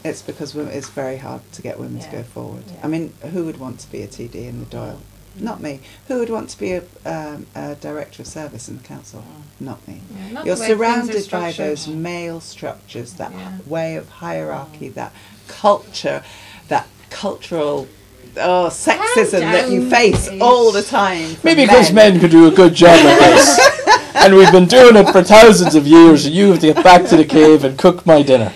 [SPEAKER 2] it's because it's very hard to get women to go forward.
[SPEAKER 3] Yeah.
[SPEAKER 2] I mean, who would want to be a TD in the Dáil? Not me. Who would want to be a director of service in the council? Not me.
[SPEAKER 5] Yeah, not
[SPEAKER 2] You're
[SPEAKER 5] the way things are
[SPEAKER 2] surrounded by
[SPEAKER 5] structured.
[SPEAKER 2] those male structures, that
[SPEAKER 5] Yeah.
[SPEAKER 2] way of hierarchy, that culture, that cultural sexism that you face all the time. from
[SPEAKER 1] Maybe because men could do a good job at this. And we've been doing it for thousands of years, and you have to get back to the cave and cook my dinner.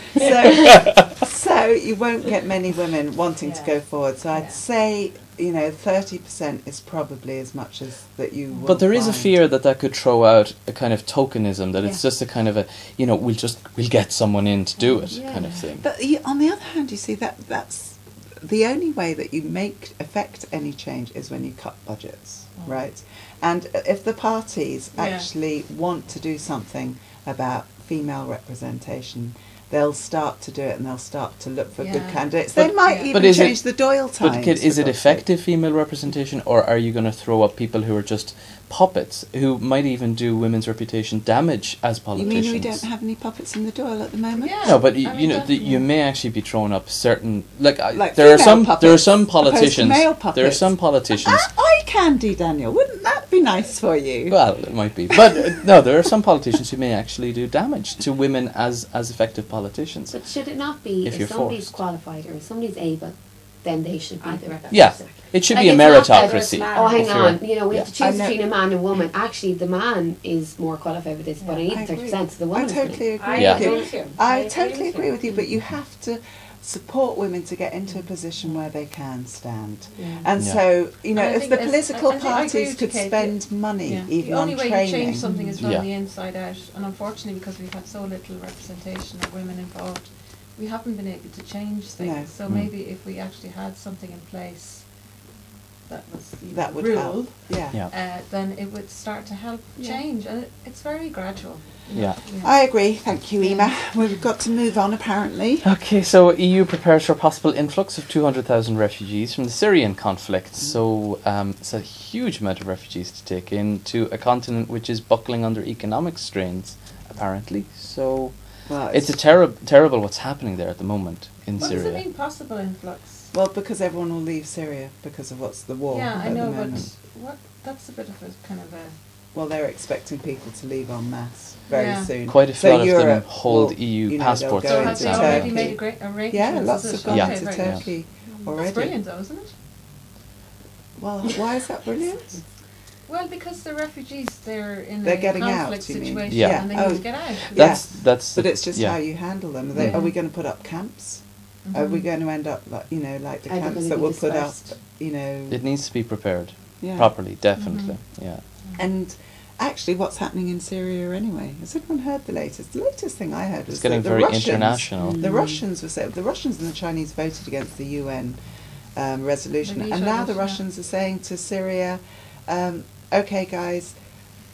[SPEAKER 2] So you won't get many women wanting to go forward. So I'd say, 30% is probably as much as that you will
[SPEAKER 1] But there is a
[SPEAKER 2] find.
[SPEAKER 1] fear that could throw out a kind of tokenism, that it's just a kind of a, we'll get someone in to do it kind of thing.
[SPEAKER 2] But on the other hand, you see, that's the only way that you affect any change is when you cut budgets, right? And if the parties actually want to do something about female representation, they'll start to do it, and they'll start to look for good candidates. They might even change the Dáil times.
[SPEAKER 1] But is it effective female representation, or are you going to throw up people who are just puppets, who might even do women's reputation damage as politicians?
[SPEAKER 2] You mean we don't have any puppets in the Dáil at the moment?
[SPEAKER 5] Yeah.
[SPEAKER 1] No, but you may actually be throwing up certain there are some politicians. There are some politicians.
[SPEAKER 2] Eye candy, Daniel. Wouldn't that be nice for you?
[SPEAKER 1] Well, it might be, but no, there are some politicians who may actually do damage to women as effective politicians.
[SPEAKER 4] But should it not be
[SPEAKER 1] if
[SPEAKER 4] if
[SPEAKER 1] you're
[SPEAKER 4] somebody's
[SPEAKER 1] forced.
[SPEAKER 4] qualified or if somebody's able, then they should be the representative?
[SPEAKER 1] Yeah, it should be a
[SPEAKER 4] Like, it's not that
[SPEAKER 1] meritocracy.
[SPEAKER 4] Oh, hang
[SPEAKER 1] if you're-
[SPEAKER 4] on. We have to choose
[SPEAKER 2] I know.
[SPEAKER 4] between a man and woman. Actually, the man is more qualified for this, but I need
[SPEAKER 2] I
[SPEAKER 4] 30%, so the
[SPEAKER 2] I
[SPEAKER 4] woman is
[SPEAKER 2] totally agree
[SPEAKER 3] I
[SPEAKER 1] Yeah.
[SPEAKER 2] with you.
[SPEAKER 3] agree with you.
[SPEAKER 2] I totally agree with you, but you have to support women to get into a position where they can stand. And
[SPEAKER 1] Yeah.
[SPEAKER 2] so,
[SPEAKER 5] And I
[SPEAKER 2] if
[SPEAKER 5] think
[SPEAKER 2] the
[SPEAKER 5] as-
[SPEAKER 2] political
[SPEAKER 5] I think I agree
[SPEAKER 2] parties
[SPEAKER 5] with you,
[SPEAKER 2] could
[SPEAKER 5] Kate,
[SPEAKER 2] spend money even
[SPEAKER 5] the only
[SPEAKER 2] on
[SPEAKER 5] way
[SPEAKER 2] training.
[SPEAKER 5] you change something is from
[SPEAKER 1] Yeah.
[SPEAKER 5] the inside out, and unfortunately, because we've had so little representation of women involved, we haven't been able to change things.
[SPEAKER 2] No.
[SPEAKER 5] So maybe if we actually had something in place that was the
[SPEAKER 2] That would
[SPEAKER 5] rule,
[SPEAKER 2] help. Yeah.
[SPEAKER 1] Yeah.
[SPEAKER 5] then it would start to help change, and it's very gradual.
[SPEAKER 1] Yeah.
[SPEAKER 2] I agree. Thank you, Eimear. We've got to move on, apparently.
[SPEAKER 1] Okay, so EU prepares for a possible influx of 200,000 refugees from the Syrian conflict. So it's a huge amount of refugees to take in to a continent which is buckling under economic strains, apparently. So
[SPEAKER 2] Well,
[SPEAKER 1] it's a terrible what's happening there at the moment in
[SPEAKER 5] What
[SPEAKER 1] Syria.
[SPEAKER 5] does it mean, possible influx?
[SPEAKER 2] well, because everyone will leave Syria because of what's the war
[SPEAKER 5] Yeah, I
[SPEAKER 2] at
[SPEAKER 5] know,
[SPEAKER 2] the
[SPEAKER 5] but
[SPEAKER 2] moment.
[SPEAKER 5] that's a bit of a kind of a...
[SPEAKER 2] Well, they're expecting people to leave en masse very
[SPEAKER 5] Yeah.
[SPEAKER 2] soon.
[SPEAKER 1] Quite a
[SPEAKER 2] So
[SPEAKER 1] lot of them
[SPEAKER 2] Europe
[SPEAKER 1] hold
[SPEAKER 2] will,
[SPEAKER 1] EU
[SPEAKER 2] they'll
[SPEAKER 1] passports.
[SPEAKER 2] go
[SPEAKER 5] So
[SPEAKER 2] into
[SPEAKER 5] have they
[SPEAKER 1] into
[SPEAKER 5] already
[SPEAKER 2] Turkey.
[SPEAKER 5] made a great arrangement?
[SPEAKER 2] Yeah, lots have gone
[SPEAKER 1] Yeah.
[SPEAKER 2] to Turkey already.
[SPEAKER 5] That's brilliant though, isn't it?
[SPEAKER 2] Well, why is that brilliant?
[SPEAKER 5] Well, because the refugees, they're in
[SPEAKER 2] They're
[SPEAKER 5] a
[SPEAKER 2] getting out,
[SPEAKER 5] conflict
[SPEAKER 2] you mean?
[SPEAKER 5] situation
[SPEAKER 1] Yeah.
[SPEAKER 5] and they
[SPEAKER 2] Oh.
[SPEAKER 5] need to get out.
[SPEAKER 1] That's
[SPEAKER 2] But it's just
[SPEAKER 1] yeah.
[SPEAKER 2] how you handle them. Are we going to put up camps? Are we going to end up like the
[SPEAKER 4] Are they
[SPEAKER 2] camps
[SPEAKER 4] gonna
[SPEAKER 2] that
[SPEAKER 4] be
[SPEAKER 2] we'll put up?
[SPEAKER 4] dispersed?
[SPEAKER 1] It needs to be prepared
[SPEAKER 2] Yeah.
[SPEAKER 1] properly, definitely. Yeah.
[SPEAKER 2] And actually, what's happening in Syria anyway? Has anyone heard the latest? The latest thing I heard was
[SPEAKER 1] It's getting
[SPEAKER 2] that
[SPEAKER 1] very
[SPEAKER 2] the Russians,
[SPEAKER 1] international.
[SPEAKER 2] The Russians were saying, the Russians and the Chinese voted against the UN resolution,
[SPEAKER 5] The
[SPEAKER 2] and now the
[SPEAKER 5] resolution,
[SPEAKER 2] Russians are saying to Syria, "Okay, guys,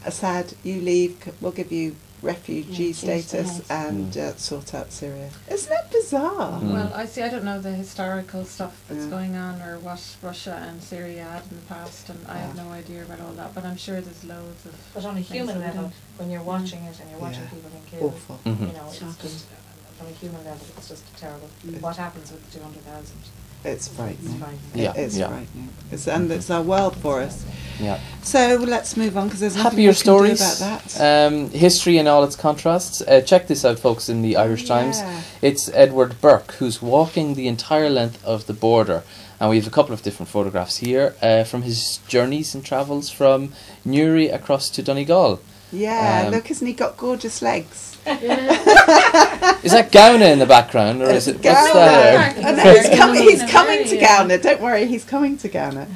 [SPEAKER 2] Assad, you leave. We'll give you refugee status and sort out Syria. Isn't that bizarre?
[SPEAKER 5] Well, I don't know the historical stuff that's going on, or what Russia and Syria had in the past, and I have no idea about all that, but I'm sure there's loads of...
[SPEAKER 3] But on a human level, when you're watching it and you're watching people being killed,
[SPEAKER 2] awful.
[SPEAKER 3] you know, it's just, on a human level, it's just terrible. What happens with the 200,000?
[SPEAKER 2] It's frightening.
[SPEAKER 3] It's
[SPEAKER 2] frightening. And it's our world for us.
[SPEAKER 1] Yeah.
[SPEAKER 2] So let's move on, because there's nothing
[SPEAKER 1] happier
[SPEAKER 2] we can
[SPEAKER 1] stories
[SPEAKER 2] do about that.
[SPEAKER 1] History and all its contrasts. Check this out, folks, in the Irish Times. It's Edward Burke who's walking the entire length of the border, and we have a couple of different photographs here from his journeys and travels from Newry across to Donegal.
[SPEAKER 2] Yeah, look, hasn't he got gorgeous legs?
[SPEAKER 1] Is that Gowna in the background, or is it? What's that?
[SPEAKER 2] He's coming to Gowna. Don't worry, he's coming to Gowna.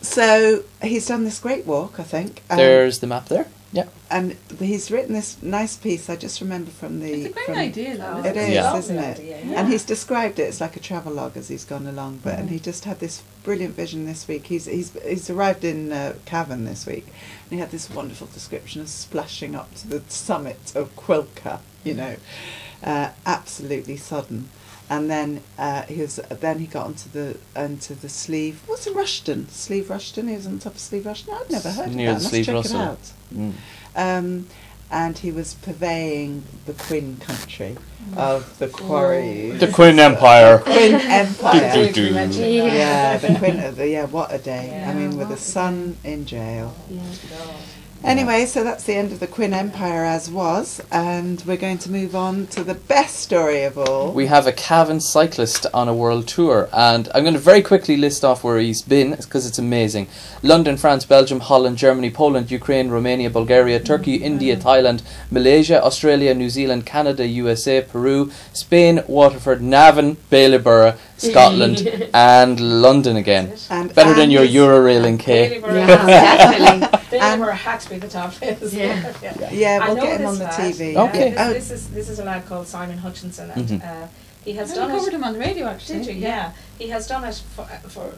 [SPEAKER 2] So he's done this great walk, I think.
[SPEAKER 1] There's the map there. Yeah.
[SPEAKER 2] And he's written this nice piece. I just remember from the.
[SPEAKER 5] It's a great idea, though.
[SPEAKER 2] It is, isn't it?
[SPEAKER 3] Idea,
[SPEAKER 2] And he's described it. It's like a travelogue as he's gone along. But and he just had this brilliant vision this week. He's arrived in Cavan this week, and he had this wonderful description of splashing up to the summit of Quilca. You know, absolutely sodden. And then he got onto the sleeve. What's a Rushton? Sleeve Rushton. He was on top of Sleeve Rushton. I'd never heard
[SPEAKER 1] Near
[SPEAKER 2] of that.
[SPEAKER 1] the
[SPEAKER 2] Let's
[SPEAKER 1] Sleeve
[SPEAKER 2] check it out. And he was purveying the Quinn country of the quarries.
[SPEAKER 1] The Quinn Empire.
[SPEAKER 2] Quinn Empire.
[SPEAKER 3] Yeah,
[SPEAKER 2] the Quinn. What a day!
[SPEAKER 3] Yeah.
[SPEAKER 2] I mean, with the son in jail.
[SPEAKER 3] Yeah.
[SPEAKER 2] Anyway, so that's the end of the Quinn Empire as was, and we're going to move on to the best story of all.
[SPEAKER 1] We have a Cavan cyclist on a world tour, and I'm going to very quickly list off where he's been, because it's amazing. London, France, Belgium, Holland, Germany, Poland, Ukraine, Romania, Bulgaria, Turkey, India, Thailand, Malaysia, Australia, New Zealand, Canada, USA, Peru, Spain, Waterford, Navan, Baileborough, Scotland, and London again.
[SPEAKER 2] And
[SPEAKER 1] better than your Eurorail in Kaye.
[SPEAKER 3] Definitely. Baileborough had to be the top.
[SPEAKER 2] Yeah, we'll get him on the TV.
[SPEAKER 1] Okay.
[SPEAKER 3] This is a lad called Simon Hutchinson, and he has done
[SPEAKER 5] covered him on the radio, actually.
[SPEAKER 3] Did you? Yeah. He has done it for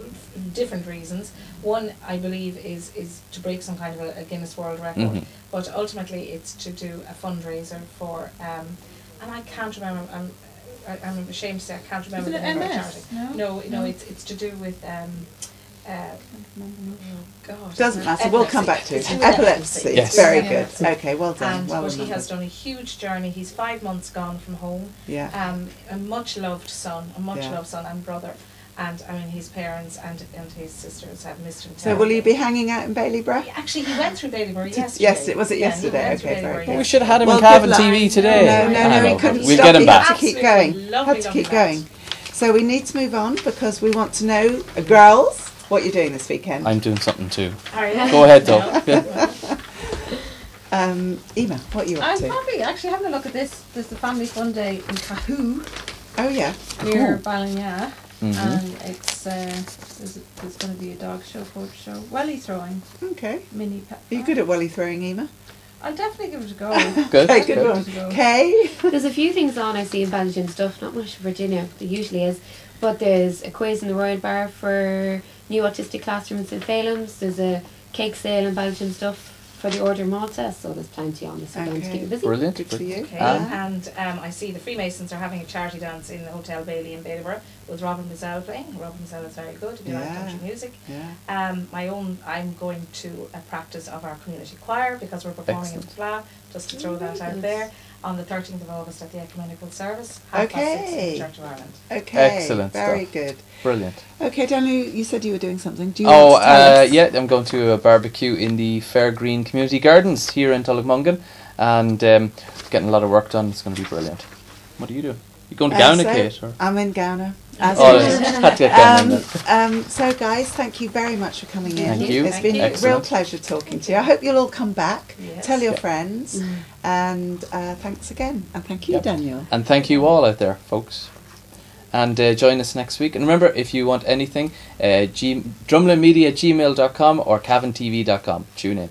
[SPEAKER 3] different reasons. One, I believe, is to break some kind of a Guinness World Record, but ultimately it's to do a fundraiser for, and I can't remember. I'm ashamed to say I can't remember the name of the charity. No, it's to do with. God,
[SPEAKER 2] doesn't matter. We'll come back to it. Epilepsy.
[SPEAKER 1] Yes.
[SPEAKER 2] Very good. Okay, well done.
[SPEAKER 3] But he has done a huge journey. He's 5 months gone from home.
[SPEAKER 2] Yeah.
[SPEAKER 3] A much loved son, and brother, and I mean his parents and his sisters have missed him.
[SPEAKER 2] So will you be hanging out in Baileborough?
[SPEAKER 3] Actually, he went through Baileborough yesterday.
[SPEAKER 2] Yes, it was yesterday. Okay, very good.
[SPEAKER 1] We should have had him on Cavan TV today.
[SPEAKER 2] No, we couldn't.
[SPEAKER 1] We'll get him back.
[SPEAKER 2] Had to keep going. Had to keep going. So we need to move on because we want to know, girls, what you're doing this weekend.
[SPEAKER 1] I'm doing something too.
[SPEAKER 3] Are you?
[SPEAKER 1] Go ahead, though.
[SPEAKER 2] Emma, what are you up
[SPEAKER 5] I'm
[SPEAKER 2] to?
[SPEAKER 5] probably actually having a look at this. There's the Family Fun Day in Cahoe.
[SPEAKER 2] Oh yeah.
[SPEAKER 5] Near Ballina. And it's there's going to be a dog show, photo show, welly throwing.
[SPEAKER 2] Okay.
[SPEAKER 5] Mini pet.
[SPEAKER 2] Are you good at welly throwing, Emma?
[SPEAKER 5] I'll definitely give it a go.
[SPEAKER 1] Good.
[SPEAKER 2] Okay, good one. Kaye?
[SPEAKER 4] There's a few things on I see in Belgian stuff, not much in Virginia, there usually is. But there's a quiz in the Royal Bar for new autistic classrooms in Phelan's. There's a cake sale in Belgian stuff for the Order of Malta, so there's plenty on this weekend to keep it busy.
[SPEAKER 1] Brilliant.
[SPEAKER 2] Good for you.
[SPEAKER 3] Okay. And I see the Freemasons are having a charity dance in the Hotel Bailey in Baileborough with Robin Mazzell playing. Robin Mazzell is very good if you like country music.
[SPEAKER 2] Yeah.
[SPEAKER 3] I'm going to a practice of our community choir because we're performing in Fla, just to throw that out there, on the 13th of August at the Ecumenical Service, 6:30 in the Church of Ireland.
[SPEAKER 2] Okay.
[SPEAKER 1] Excellent
[SPEAKER 2] Very
[SPEAKER 1] stuff.
[SPEAKER 2] good.
[SPEAKER 1] Brilliant.
[SPEAKER 2] Okay, Daniel, you said you were doing something. Do you want to tell us?
[SPEAKER 1] Yeah, I'm going to a barbecue in the Fair Green Community Gardens here in Tullamungan, and getting a lot of work done. It's going to be brilliant. What are you doing? You going to Gowna, Kate? Or?
[SPEAKER 2] I'm in Gowna. So guys, thank you very much for coming in.
[SPEAKER 1] Thank you.
[SPEAKER 2] It's been a real pleasure talking to you. I hope you'll all come back, tell your friends, and thanks again. And thank you, Daniel.
[SPEAKER 1] And thank you all out there, folks. And join us next week. And remember, if you want anything, drumlinmedia@gmail.com or cavantv.com. Tune in.